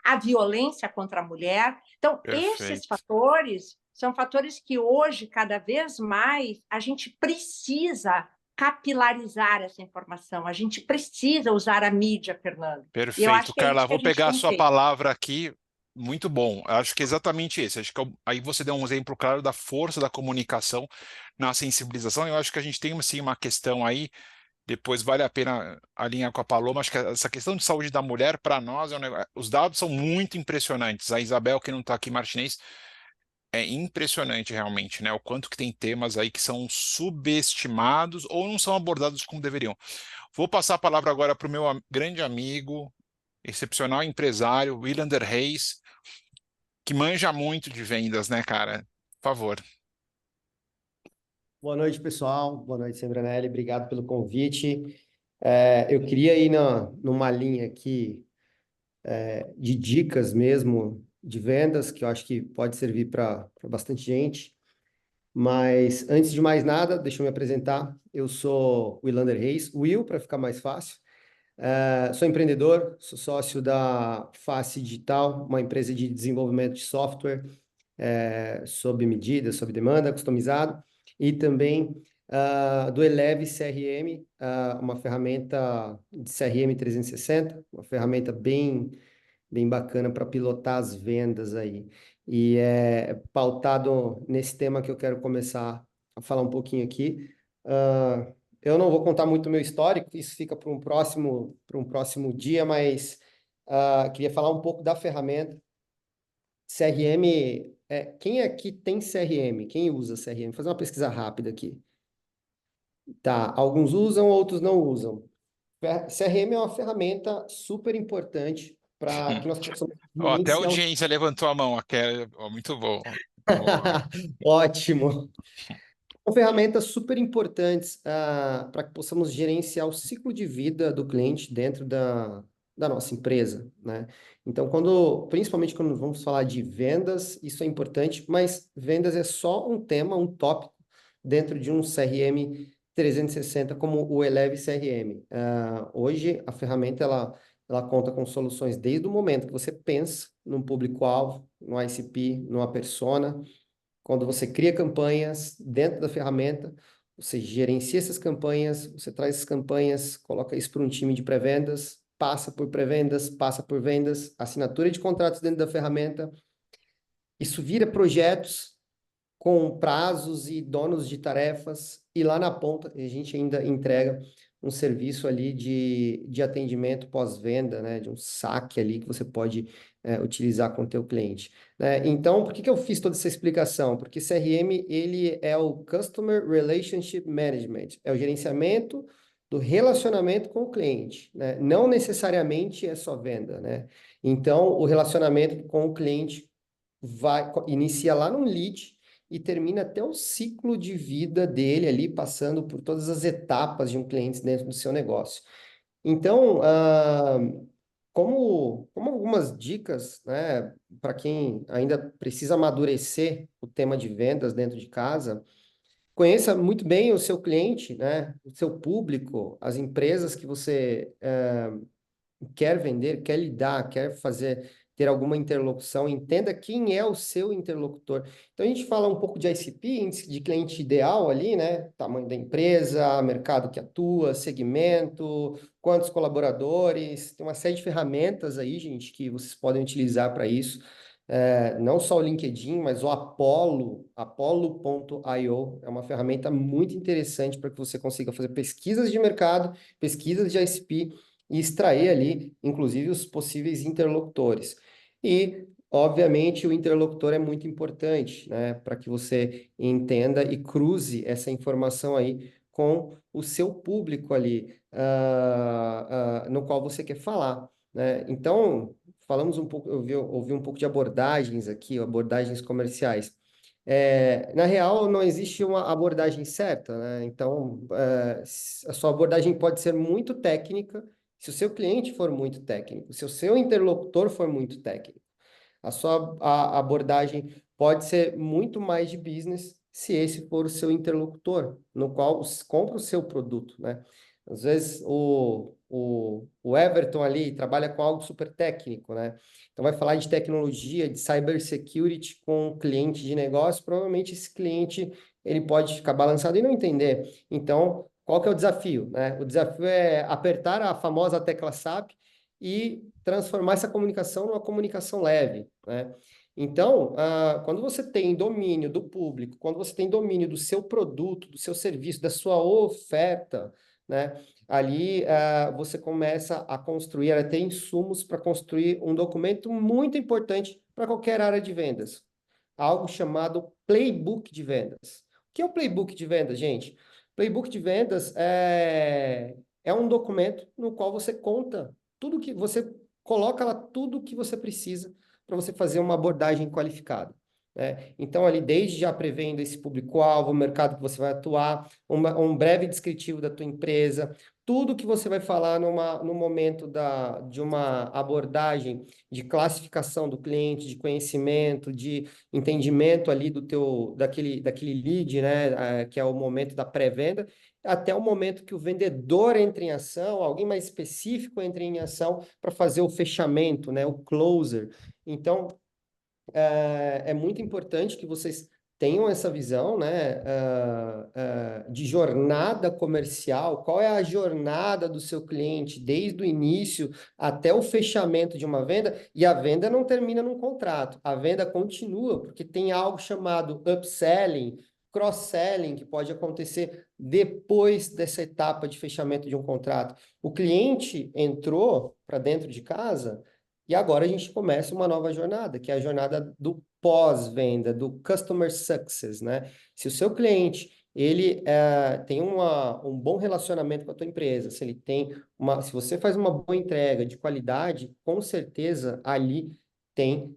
a violência contra a mulher. Então, esses fatores são fatores que hoje, cada vez mais, a gente precisa capilarizar essa informação. A gente precisa usar a mídia, Fernando. Perfeito, e eu acho que Carla, é isso que a vou gente pegar a tem sua feito. palavra aqui. Muito bom. Acho que é exatamente esse. Acho que aí você deu um exemplo claro da força da comunicação na sensibilização. Eu acho que a gente tem sim uma questão aí. Depois vale a pena alinhar com a Paloma. Acho que essa questão de saúde da mulher, para nós, os dados são muito impressionantes. A Isabel, que não está aqui, Martinez, é impressionante realmente, né? O quanto que tem temas aí que são subestimados ou não são abordados como deveriam. Vou passar a palavra agora para o meu grande amigo, excepcional empresário, Wilander Reis, que manja muito de vendas, né, cara? Por favor. Boa noite, pessoal. Boa noite, Sembranelli. Obrigado pelo convite. Eu queria ir numa linha aqui de dicas mesmo de vendas, que eu acho que pode servir para bastante gente. Mas, antes de mais nada, deixa eu me apresentar. Eu sou Wilander Reis, Will, para ficar mais fácil. Sou empreendedor, sou sócio da Face Digital, uma empresa de desenvolvimento de software sob medida, sob demanda, customizado, e também do Eleve CRM, uma ferramenta de CRM 360, uma ferramenta bem bacana para pilotar as vendas aí. E é pautado nesse tema que eu quero começar a falar um pouquinho aqui. Eu não vou contar muito o meu histórico, isso fica para um próximo dia, mas queria falar um pouco da ferramenta. CRM quem aqui tem CRM? Quem usa CRM? Vou fazer uma pesquisa rápida aqui. Tá, alguns usam, outros não usam. CRM é uma ferramenta super importante para que nós possamos Ó, até a gerenciar. audiência levantou a mão, ó, muito bom. Boa. Ótimo. São ferramentas super importantes para que possamos gerenciar o ciclo de vida do cliente dentro da nossa empresa, né? Então, principalmente quando vamos falar de vendas, isso é importante, mas vendas é só um tema, um tópico dentro de um CRM 360 como o Eleve CRM. Hoje, a ferramenta, ela conta com soluções desde o momento que você pensa num público-alvo, no ICP, numa persona. Quando você cria campanhas dentro da ferramenta, você gerencia essas campanhas, você traz essas campanhas, coloca isso para um time de pré-vendas, passa por pré-vendas, passa por vendas, assinatura de contratos dentro da ferramenta. Isso vira projetos com prazos e donos de tarefas, e lá na ponta a gente ainda entrega um serviço ali de atendimento pós-venda, né, de um saque ali que você pode utilizar com o teu cliente. Né? Então, por que eu fiz toda essa explicação? Porque CRM, ele é o Customer Relationship Management, é o gerenciamento do relacionamento com o cliente, né? Não necessariamente é só venda, né? Então, o relacionamento com o cliente inicia lá num lead e termina até o ciclo de vida dele ali, passando por todas as etapas de um cliente dentro do seu negócio. Então, como algumas dicas, né, para quem ainda precisa amadurecer o tema de vendas dentro de casa, conheça muito bem o seu cliente, né, o seu público, as empresas que você quer vender, quer lidar, quer ter alguma interlocução, entenda quem é o seu interlocutor. Então, a gente fala um pouco de ICP, índice de cliente ideal ali, né? Tamanho da empresa, mercado que atua, segmento, quantos colaboradores, tem uma série de ferramentas aí, gente, que vocês podem utilizar para isso. Não só o LinkedIn, mas o Apollo.io é uma ferramenta muito interessante para que você consiga fazer pesquisas de mercado, pesquisas de ICP, e extrair ali, inclusive, os possíveis interlocutores. E, obviamente, o interlocutor é muito importante, né, para que você entenda e cruze essa informação aí com o seu público ali, no qual você quer falar, né? Então, falamos um pouco, eu ouvi um pouco de abordagens aqui, abordagens comerciais. Na real, não existe uma abordagem certa, né? Então, a sua abordagem pode ser muito técnica, se o seu cliente for muito técnico, se o seu interlocutor for muito técnico. A abordagem pode ser muito mais de business se esse for o seu interlocutor, no qual compra o seu produto, né? Às vezes o Everton ali trabalha com algo super técnico, né? Então vai falar de tecnologia, de cybersecurity com um cliente de negócio, provavelmente esse cliente ele pode ficar balançado e não entender. Então, qual que é o desafio, né? O desafio é apertar a famosa tecla SAP e transformar essa comunicação numa comunicação leve, né? Então, quando você tem domínio do público, quando você tem domínio do seu produto, do seu serviço, da sua oferta, né? Ali você começa a construir, a ter insumos para construir um documento muito importante para qualquer área de vendas. Algo chamado playbook de vendas. O que é o playbook de vendas, gente? Playbook de vendas é um documento no qual você conta tudo que você coloca lá tudo que você precisa para você fazer uma abordagem qualificada, né? Então, ali, desde já prevendo esse público-alvo, o mercado que você vai atuar, um breve descritivo da tua empresa, tudo que você vai falar no momento de uma abordagem de classificação do cliente, de conhecimento, de entendimento ali daquele lead, né, que é o momento da pré-venda, até o momento que o vendedor entra em ação, alguém mais específico entra em ação para fazer o fechamento, né, o closer. Então, é muito importante que vocês tenham essa visão, né, de jornada comercial. Qual é a jornada do seu cliente, desde o início até o fechamento de uma venda? E a venda não termina num contrato, a venda continua, porque tem algo chamado upselling, cross-selling, que pode acontecer depois dessa etapa de fechamento de um contrato. O cliente entrou para dentro de casa, E agora a gente começa uma nova jornada, que é a jornada do pós-venda, do customer success, né? Se o seu cliente ele tem um bom relacionamento com a tua empresa, se você faz uma boa entrega de qualidade, com certeza ali tem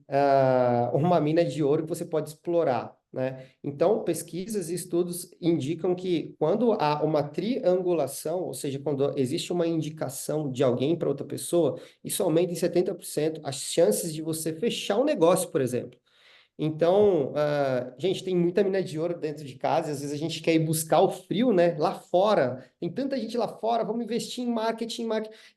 uma mina de ouro que você pode explorar, né? Então, pesquisas e estudos indicam que quando há uma triangulação, ou seja, quando existe uma indicação de alguém para outra pessoa, isso aumenta em 70% as chances de você fechar um negócio, por exemplo. Então, gente, tem muita mina de ouro dentro de casa, e às vezes a gente quer ir buscar o frio, né? Lá fora. Tem tanta gente lá fora, vamos investir em marketing,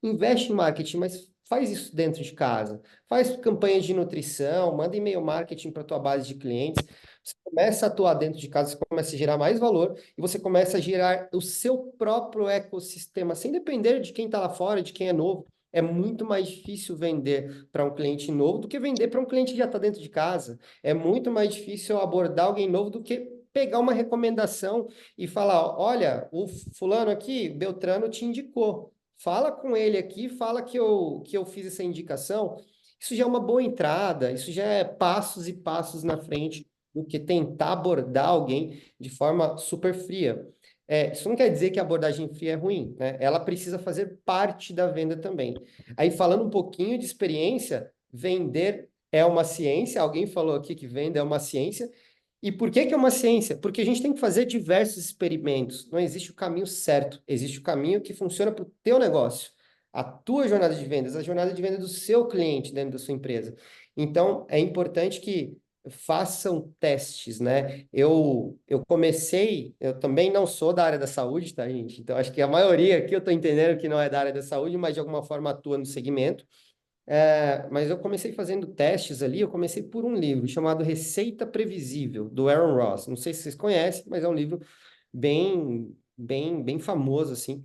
investe em marketing, mas faz isso dentro de casa. Faz campanhas de nutrição, manda e-mail marketing para a tua base de clientes. Você começa a atuar dentro de casa, você começa a gerar mais valor e você começa a gerar o seu próprio ecossistema, sem depender de quem está lá fora, de quem é novo. É muito mais difícil vender para um cliente novo do que vender para um cliente que já está dentro de casa. É muito mais difícil abordar alguém novo do que pegar uma recomendação e falar, olha, o fulano aqui, Beltrano te indicou. Fala com ele aqui, fala que eu fiz essa indicação. Isso já é uma boa entrada, isso já é passos e passos na frente do que tentar abordar alguém de forma super fria. Isso não quer dizer que a abordagem fria é ruim, né? Ela precisa fazer parte da venda também. Aí, falando um pouquinho de experiência, vender é uma ciência. Alguém falou aqui que venda é uma ciência. E por que que é uma ciência? Porque a gente tem que fazer diversos experimentos. Não existe o caminho certo. Existe o caminho que funciona para o teu negócio. A tua jornada de vendas, a jornada de venda do seu cliente dentro da sua empresa. Então, é importante que façam testes, né? Eu também não sou da área da saúde, tá, gente? Então, acho que a maioria aqui eu estou entendendo que não é da área da saúde, mas de alguma forma atua no segmento. Mas eu comecei fazendo testes ali, eu comecei por um livro chamado Receita Previsível, do Aaron Ross. Não sei se vocês conhecem, mas é um livro bem famoso, assim.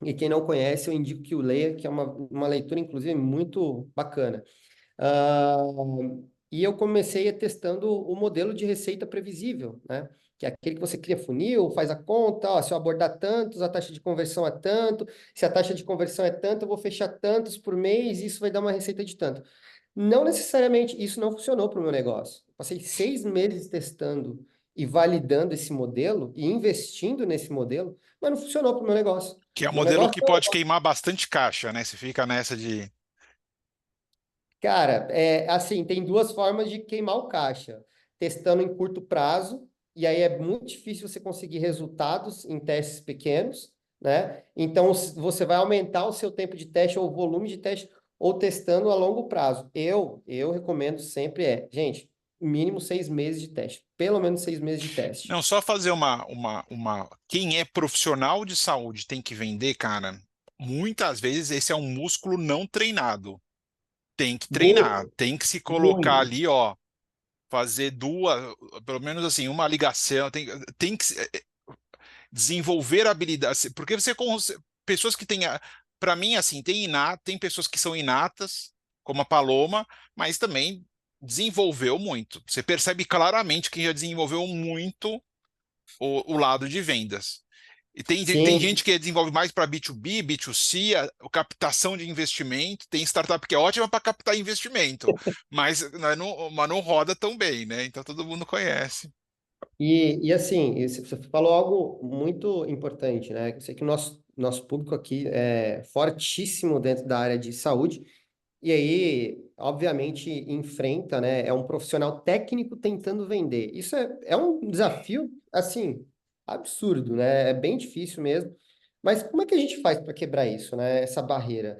E quem não conhece, eu indico que o leia, que é uma leitura, inclusive, muito bacana. Ah, e eu comecei testando o modelo de receita previsível, né? Que é aquele que você cria funil, faz a conta, ó, se eu abordar tantos, a taxa de conversão é tanto, se a taxa de conversão é tanto, eu vou fechar tantos por mês, e isso vai dar uma receita de tanto. Não necessariamente, isso não funcionou para o meu negócio. Passei 6 meses testando e validando esse modelo e investindo nesse modelo, mas não funcionou para o meu negócio. Que é um Meu modelo negócio que pode queimar bastante caixa, né? Você fica nessa de. Cara, assim, tem duas formas de queimar o caixa. Testando em curto prazo, e aí é muito difícil você conseguir resultados em testes pequenos, né? Então, você vai aumentar o seu tempo de teste ou o volume de teste, ou testando a longo prazo. Eu recomendo sempre gente, mínimo 6 meses de teste. Pelo menos 6 meses de teste. Não, só fazer uma. Quem é profissional de saúde tem que vender, cara. Muitas vezes esse é um músculo não treinado. Tem que treinar, Muito, tem que se colocar muito. ali, ó, fazer duas, pelo menos assim, uma ligação, tem que desenvolver habilidades, porque pessoas que têm, para mim, assim, tem pessoas que são inatas, como a Paloma, mas também desenvolveu muito. Você percebe claramente que já desenvolveu muito o lado de vendas. E tem Sim, gente que desenvolve mais para B2B, B2C, a captação de investimento. Tem startup que é ótima para captar investimento, mas não roda tão bem, né? Então todo mundo conhece. e assim, você falou algo muito importante, né? Eu sei que o nosso público aqui é fortíssimo dentro da área de saúde, e aí, obviamente, enfrenta, né? É um profissional técnico tentando vender. Isso é um desafio, assim, absurdo, né? É bem difícil mesmo. Mas como é que a gente faz para quebrar isso, né? Essa barreira?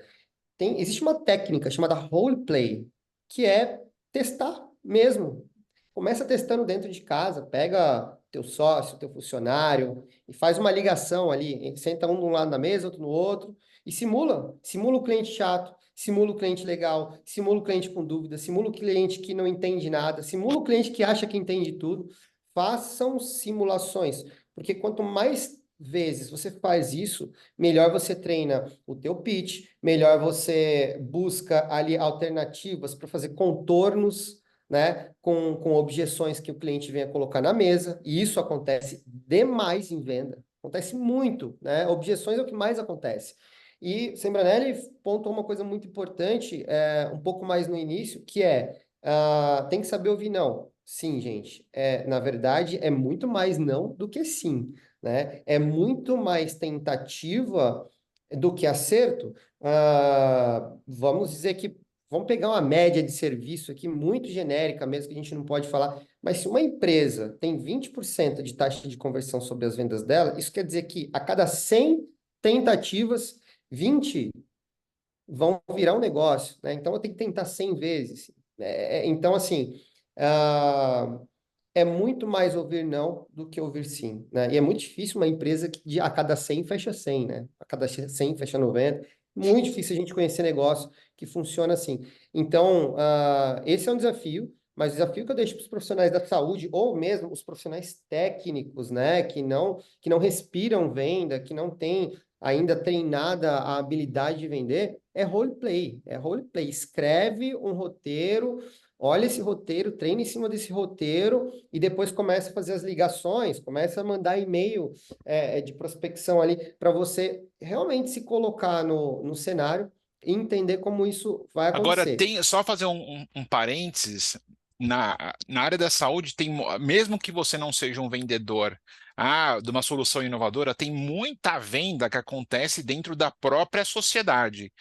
Existe uma técnica chamada role play, que é testar mesmo. Começa testando dentro de casa, pega teu sócio, teu funcionário e faz uma ligação ali, senta um de um lado da mesa, outro no outro e simula o cliente chato, simula o cliente legal, simula o cliente com dúvida, simula o cliente que não entende nada, simula o cliente que acha que entende tudo. Façam simulações, porque quanto mais vezes você faz isso, melhor você treina o teu pitch, melhor você busca ali alternativas para fazer contornos, né, com objeções que o cliente venha colocar na mesa, e isso acontece demais em venda, acontece muito, né? Objeções é o que mais acontece. E Sembranelli pontuou uma coisa muito importante, um pouco mais no início, que tem que saber ouvir não. Sim, gente, na verdade é muito mais não do que sim, né? É muito mais tentativa do que acerto. Vamos dizer que, vamos pegar uma média de serviço aqui muito genérica mesmo, que a gente não pode falar, mas se uma empresa tem 20% de taxa de conversão sobre as vendas dela, isso quer dizer que a cada 100 tentativas, 20 vão virar um negócio, né? Então, eu tenho que tentar 100 vezes. Então, assim, é muito mais ouvir não do que ouvir sim, né? E é muito difícil uma empresa que a cada 100 fecha 100, né? A cada 100 fecha 90. Muito difícil a gente conhecer negócio que funciona assim. Então, esse é um desafio, mas o desafio que eu deixo para os profissionais da saúde, ou mesmo os profissionais técnicos, né? Que não respiram venda, que não têm ainda treinada a habilidade de vender, é roleplay. É roleplay. Escreve um roteiro, olha esse roteiro, treina em cima desse roteiro e depois começa a fazer as ligações, começa a mandar e-mail de prospecção ali para você realmente se colocar no cenário e entender como isso vai Agora, acontecer. só fazer um parênteses, na área da saúde, mesmo que você não seja um vendedor de uma solução inovadora, tem muita venda que acontece dentro da própria sociedade,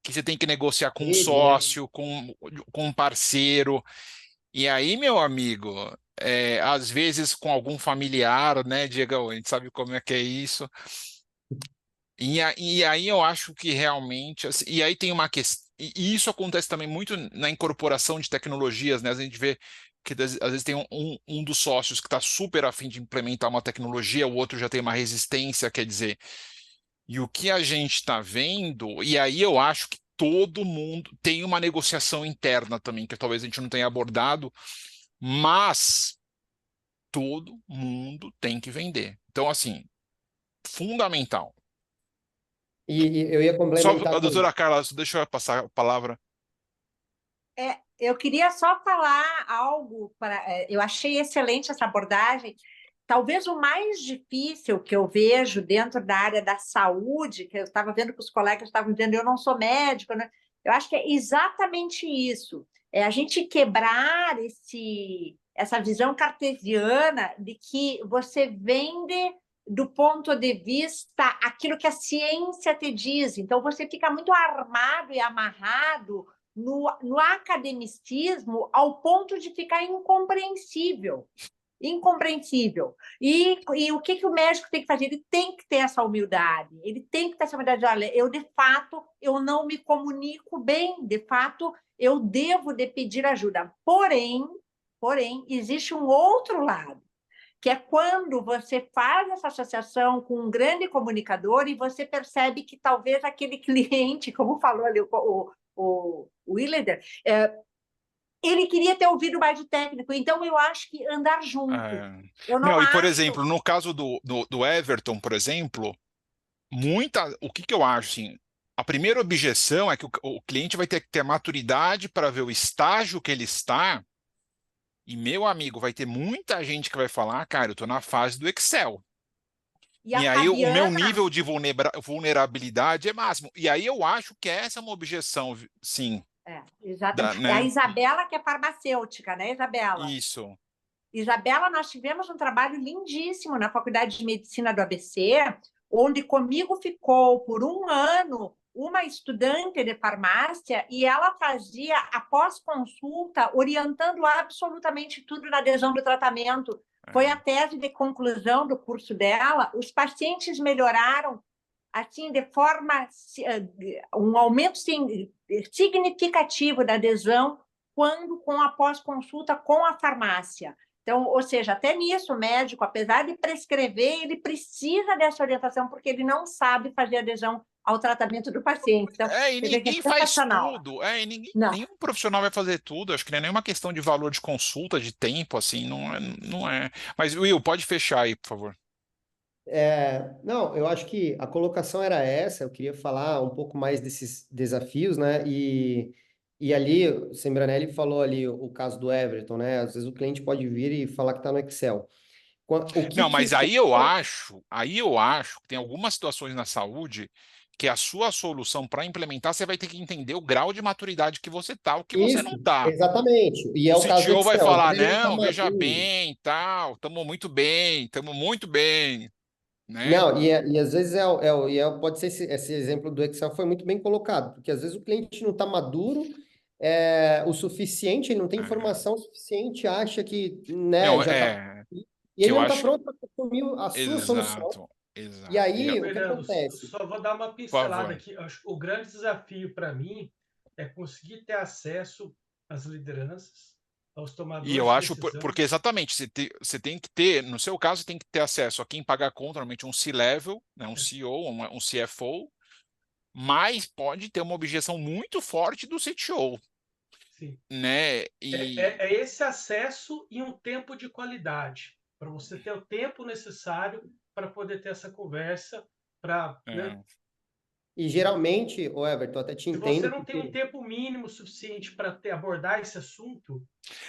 que você tem que negociar com um Rede, né? sócio, com um parceiro, e aí, meu amigo, às vezes com algum familiar, né, Diego? A gente sabe como é que é isso. E aí eu acho que realmente, assim, e aí tem uma questão, e isso acontece também muito na incorporação de tecnologias, né? A gente vê que às vezes tem um dos sócios que está super afim de implementar uma tecnologia, o outro já tem uma resistência, quer dizer, e o que a gente está vendo, e aí eu acho que todo mundo tem uma negociação interna também, que talvez a gente não tenha abordado, mas todo mundo tem que vender. Então, assim, fundamental. E eu ia Só, complementar a com doutora Carla, deixa eu passar a palavra. Eu queria só falar algo eu achei excelente essa abordagem. Talvez o mais difícil que eu vejo dentro da área da saúde, que eu estava vendo que os colegas estavam dizendo, eu não sou médico, né? Eu acho que é exatamente isso. É a gente quebrar essa visão cartesiana de que você vende do ponto de vista aquilo que a ciência te diz. Então, você fica muito armado e amarrado no academicismo ao ponto de ficar incompreensível. Incompreensível. E o que o médico tem que fazer? Ele tem que ter essa humildade. Ele tem que ter essa humildade. Olha, de fato, eu não me comunico bem. De fato, eu devo de pedir ajuda. Porém, existe um outro lado, que é quando você faz essa associação com um grande comunicador e você percebe que talvez aquele cliente, como falou ali o Willeder, ele queria ter ouvido mais o técnico. Então, eu acho que andar junto. Eu não Não, e, por acho... exemplo, no caso do Everton, por exemplo, o que eu acho, assim, a primeira objeção é que o cliente vai ter que ter maturidade para ver o estágio que ele está, e, meu amigo, vai ter muita gente que vai falar, cara, eu estou na fase do Excel. E E a aí o meu Fabiana... nível de vulnerabilidade é máximo. E aí eu acho que essa é uma objeção, sim. Exatamente. né? A Isabela, que é farmacêutica, né, Isabela? Isso. Isabela, nós tivemos um trabalho lindíssimo na Faculdade de Medicina do ABC, onde comigo ficou por um ano uma estudante de farmácia e ela fazia, após consulta, orientando absolutamente tudo na adesão do tratamento. Foi a tese de conclusão do curso dela. Os pacientes melhoraram assim de forma um aumento significativo da adesão quando com a pós-consulta com a farmácia. Então, ou seja, até nisso o médico, apesar de prescrever, ele precisa dessa orientação porque ele não sabe fazer adesão ao tratamento do paciente. Então, E ninguém faz tudo. Nenhum profissional vai fazer tudo. Acho que não é nenhuma questão de valor de consulta, de tempo, assim, não é. Mas, Will, pode fechar aí, por favor. Não, eu acho que a colocação era essa, eu queria falar um pouco mais desses desafios, né? E ali, o Sembranelli falou ali o caso do Everton, né? Às vezes o cliente pode vir e falar que está no Excel. Não, mas aí eu acho que tem algumas situações na saúde porque a sua solução para implementar, você vai ter que entender o grau de maturidade que você tá, o que você Isso, não tá. exatamente. E é O o caso do CTO vai Excel. Às falar, vezes ele não tá não, veja maduro. bem, tal, estamos muito bem, né? Não, e às vezes pode ser esse exemplo do Excel foi muito bem colocado, porque às vezes o cliente não está maduro o suficiente, ele não tem É. informação suficiente, acha que, né, Não, já está. E que ele eu não está acho, pronto para consumir a sua solução. exato, E exato. aí, o que Fernando, acontece? só vou dar uma Por pincelada favor. aqui. Acho que o grande desafio para mim é conseguir ter acesso às lideranças, aos E tomadores eu de acho, decisão. porque exatamente, você tem que ter, no seu caso, tem que ter acesso a quem paga a conta, normalmente um C-level, né, um CEO, um CFO, mas pode ter uma objeção muito forte do CTO, Sim. né? É esse acesso e um tempo de qualidade, para você ter o tempo necessário para poder ter essa conversa, né? E geralmente, o Everton, até te Se você entendo, não tem um porque tempo mínimo suficiente para abordar esse assunto,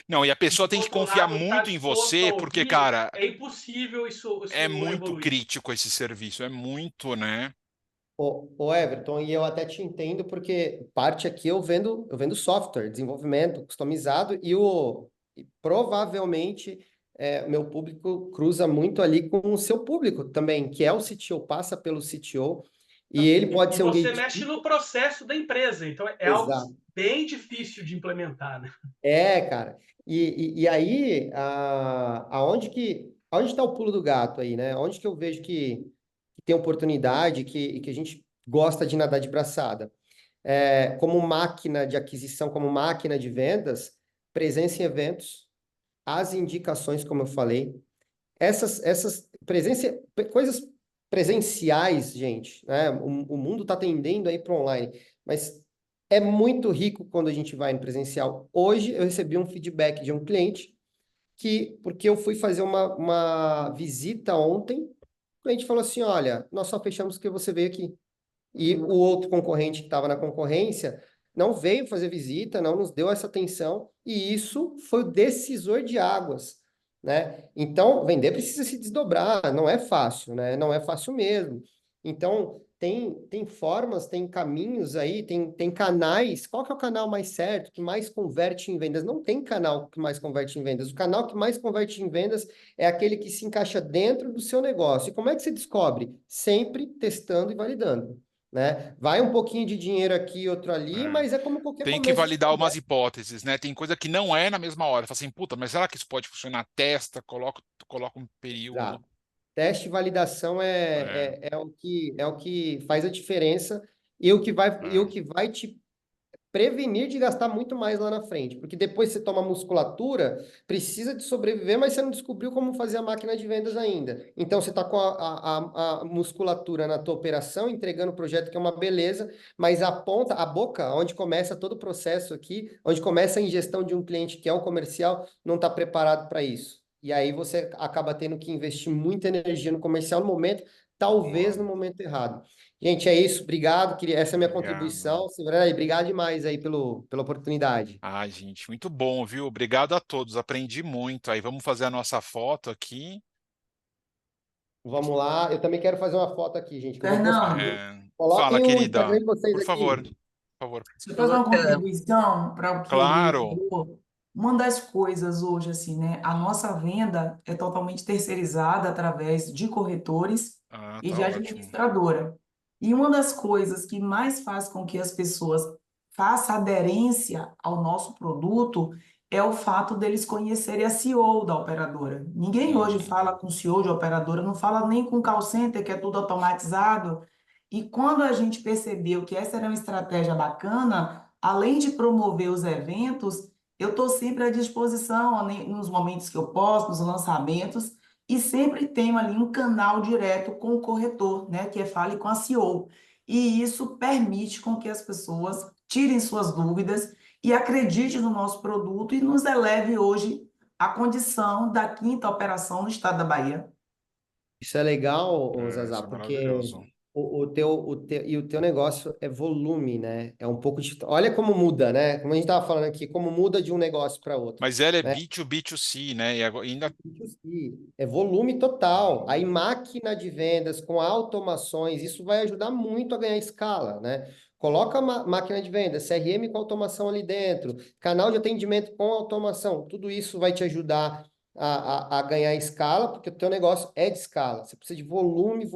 Não, e a e pessoa o tem que outro confiar lado está muito em disposto a você, porque, ouvir, cara, é impossível isso é muito evoluir. crítico esse serviço, é muito, né? o Everton, e eu até te entendo, porque parte aqui eu vendo software, desenvolvimento customizado, e provavelmente meu público cruza muito ali com o seu público também, que é o CTO, passa pelo CTO, e ele pode E ser um você gatekeeper. mexe no processo da empresa, então é algo Exato. bem difícil de implementar, né? Cara. E aí, aonde está o pulo do gato aí, né? Onde que eu vejo que tem oportunidade, que a gente gosta de nadar de braçada? Como máquina de aquisição, como máquina de vendas, presença em eventos, as indicações, como eu falei, coisas presenciais, gente, né? O mundo está tendendo aí para online, mas é muito rico quando a gente vai no presencial. Hoje eu recebi um feedback de um cliente porque eu fui fazer uma visita ontem, o cliente falou assim, olha, nós só fechamos porque você veio aqui. E o outro concorrente que estava na concorrência não veio fazer visita, não nos deu essa atenção, e isso foi o decisor de águas, né? Então, vender precisa se desdobrar, não é fácil, né? Não é fácil mesmo. Então, tem formas, tem caminhos aí, tem canais. Qual que é o canal mais certo, que mais converte em vendas? Não tem canal que mais converte em vendas. O canal que mais converte em vendas é aquele que se encaixa dentro do seu negócio. E como é que você descobre? Sempre testando e validando. Né? Vai um pouquinho de dinheiro aqui, outro ali, mas é como qualquer Tem que começo de validar umas negócio. hipóteses, né? Tem coisa que não é na mesma hora. Fala assim, puta, mas será que isso pode funcionar? Testa, coloca um período. Exato. Teste e validação É, é o que faz a diferença e o que vai te prevenir de gastar muito mais lá na frente, porque depois você toma musculatura, precisa de sobreviver, mas você não descobriu como fazer a máquina de vendas ainda. Então você está com a musculatura na tua operação, entregando o projeto que é uma beleza, mas a ponta, a boca, onde começa todo o processo aqui, onde começa a ingestão de um cliente que é o comercial, não está preparado para isso. E aí você acaba tendo que investir muita energia no comercial no momento, talvez no momento errado. Gente, é isso. Obrigado. Essa é a minha obrigado. contribuição. Silvana, obrigado demais aí pela oportunidade. Ai, gente, muito bom, viu? Obrigado a todos. Aprendi muito. Aí vamos fazer a nossa foto aqui. Vamos lá. Eu também quero fazer uma foto aqui, gente, que eu vou postar. Fernando, Fala, Coloquem o Instagram querida. de vocês Por aqui. favor, por favor. deixa eu fazer uma Colocando. contribuição para o que ele Claro. falou. Uma das coisas hoje, assim, né? A nossa venda é totalmente terceirizada através de corretores Ah, e tá de ótimo. administradora. E uma das coisas que mais faz com que as pessoas façam aderência ao nosso produto é o fato deles conhecerem a CEO da operadora. Ninguém hoje fala com o CEO de operadora, não fala nem com o call center, que é tudo automatizado. E quando a gente percebeu que essa era uma estratégia bacana, além de promover os eventos, eu estou sempre à disposição nos momentos que eu posso, nos lançamentos, e sempre tenho ali um canal direto com o corretor, né, que é Fale com a CEO. E isso permite com que as pessoas tirem suas dúvidas e acreditem no nosso produto e nos eleve hoje à condição da quinta operação no estado da Bahia. Isso é legal, ô Isso Zazá, é porque maravilhoso. o teu negócio é volume, né? É um pouco de. Olha como muda, né? Como a gente estava falando aqui, como muda de um negócio para outro, Mas ela é né? B2B2C, né? E ainda B2C, é volume total. Aí máquina de vendas com automações, isso vai ajudar muito a ganhar escala, né? Coloca a máquina de vendas, CRM com automação ali dentro, canal de atendimento com automação, tudo isso vai te ajudar a ganhar escala, porque o teu negócio é de escala. Você precisa de volume,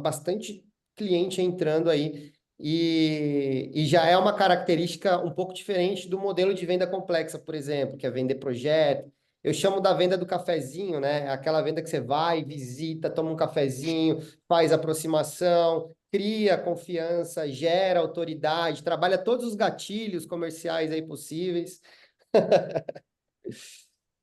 bastante cliente entrando aí. E já é uma característica um pouco diferente do modelo de venda complexa, por exemplo, que é vender projeto. Eu chamo da venda do cafezinho, né? Aquela venda que você vai, visita, toma um cafezinho, faz aproximação, cria confiança, gera autoridade, trabalha todos os gatilhos comerciais aí possíveis.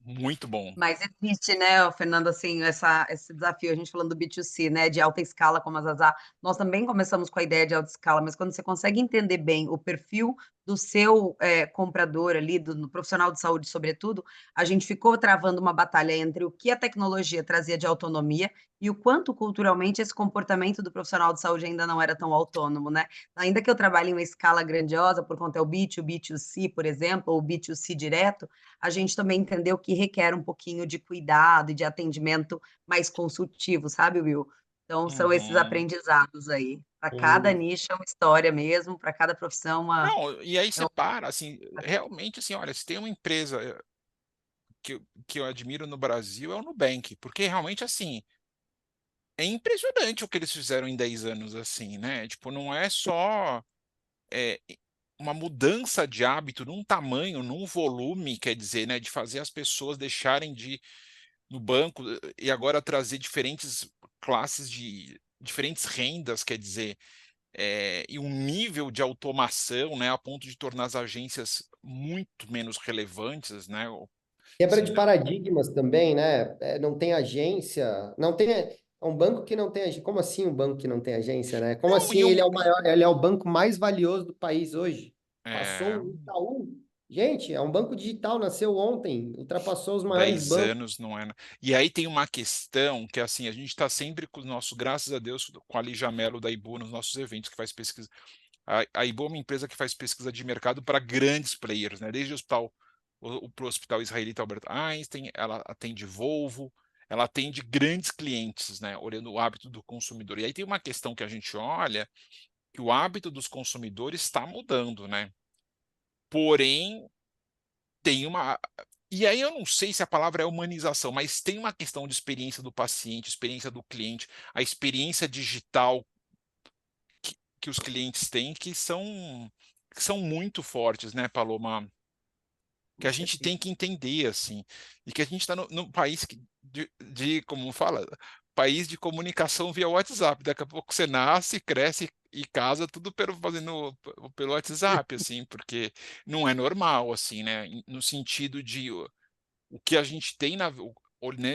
muito bom. Mas existe, né, Fernando, assim, esse desafio, a gente falando do B2C, né, de alta escala, como a Zazá, nós também começamos com a ideia de alta escala, mas quando você consegue entender bem o perfil do seu comprador ali, do profissional de saúde, sobretudo, a gente ficou travando uma batalha entre o que a tecnologia trazia de autonomia e o quanto culturalmente esse comportamento do profissional de saúde ainda não era tão autônomo, né? Ainda que eu trabalhe em uma escala grandiosa, por conta do B2B2C, por exemplo, ou B2C direto, a gente também entendeu que requer um pouquinho de cuidado e de atendimento mais consultivo, sabe, Will? Então, são esses Uhum. aprendizados aí. Para cada nicho é uma história mesmo, para cada profissão Não, e aí é você para, assim, realmente, assim, olha, se tem uma empresa que eu admiro no Brasil é o Nubank, porque realmente, assim, é impressionante o que eles fizeram em 10 anos, assim, né? Tipo, não é só é, uma mudança de hábito num tamanho, num volume, quer dizer, né, de fazer as pessoas deixarem de ir no banco e agora trazer diferentes classes de diferentes rendas, quer dizer, e um nível de automação, né, a ponto de tornar as agências muito menos relevantes, né? Quebra Assim, de paradigmas também, né? Não tem agência, não tem. É um banco que não tem agência. Como assim um banco que não tem agência, né? Como não, assim ele é o maior, ele é o banco mais valioso do país hoje? é, Passou o Itaú. Gente, é um banco digital, nasceu ontem, ultrapassou os maiores 10 bancos. anos não é. E aí tem uma questão que assim, a gente está sempre com o nosso, graças a Deus, com a Lígia Mello da Ibu nos nossos eventos, que faz pesquisa. A Ibu é uma empresa que faz pesquisa de mercado para grandes players, né? Desde o hospital, pro hospital israelita Albert Einstein, ela atende Volvo, ela atende grandes clientes, né? Olhando o hábito do consumidor. E aí tem uma questão que a gente olha, que o hábito dos consumidores está mudando, né? Porém, tem uma. E aí eu não sei se a palavra é humanização, mas tem uma questão de experiência do paciente, experiência do cliente, a experiência digital que os clientes têm que são muito fortes, né, Paloma? Que Com a gente certeza. tem que entender, assim, e que a gente está no país como fala, país de comunicação via WhatsApp. Daqui a pouco você nasce, cresce e casa tudo pelo WhatsApp, assim, porque não é normal, assim, né? No sentido de o que a gente tem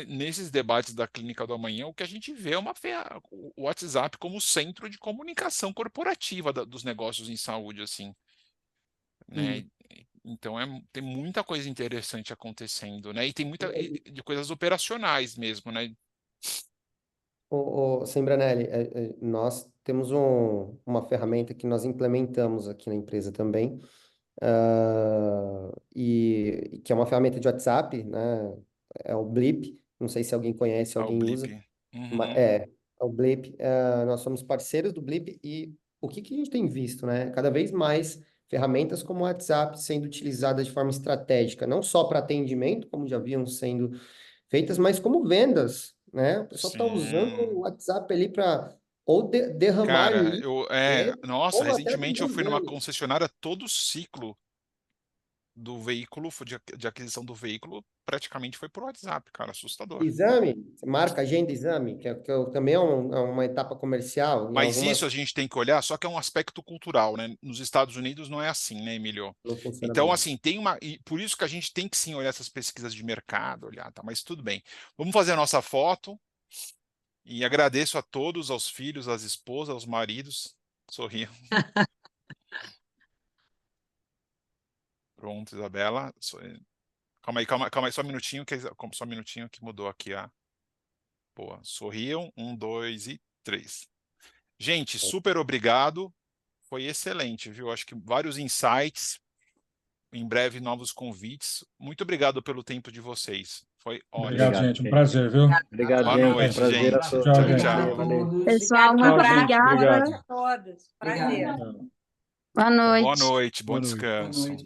nesses debates da Clínica do Amanhã, o que a gente vê é o WhatsApp como centro de comunicação corporativa dos negócios em saúde, assim, né? Sim. Então tem muita coisa interessante acontecendo, né? E tem muita de coisas operacionais mesmo, né? Sembranelli, nós temos uma ferramenta que nós implementamos aqui na empresa também, e que é uma ferramenta de WhatsApp, né? É o Blip, não sei se alguém conhece, Ah, o alguém Blip. usa, Uhum. é o Blip. Nós somos parceiros do Blip e o que que a gente tem visto, né? Cada vez mais ferramentas como o WhatsApp sendo utilizadas de forma estratégica, não só para atendimento, como já haviam sendo feitas, mas como vendas, né? O pessoal está usando Sim. o WhatsApp ali para ou derramar Cara, ali, nossa, ou até recentemente eu vender fui numa menos. concessionária, todo o ciclo do veículo, de aquisição do veículo, praticamente foi por WhatsApp, cara, assustador. Exame, marca, agenda, exame, também é uma etapa comercial em Mas isso a algumas gente tem que olhar, só que é um aspecto cultural, né? Nos Estados Unidos não é assim, né, Emílio? no funciona Então, bem. assim, e por isso que a gente tem que sim olhar essas pesquisas de mercado, olhar, tá? Mas tudo bem. Vamos fazer a nossa foto e agradeço a todos, aos filhos, às esposas, aos maridos. Sorriam. Pronto, Isabela. Calma aí, só um minutinho, só um minutinho que mudou aqui a. Boa. Sorriam. 1, 2 e 3. Gente, super obrigado. Foi excelente, viu? Acho que vários insights. Em breve, novos convites. Muito obrigado pelo tempo de vocês. Foi ótimo. Obrigado, Obrigado, gente. Um gente. prazer, viu? Obrigado, Boa gente. noite, Prazer gente. a todos. Tchau, gente. Obrigado a Valeu, valeu. todos. Pessoal, muito Um abraço. obrigada. Obrigado. a todos. Prazer. Obrigada. Boa noite. Boa noite, bom Boa noite. descanso. Boa noite.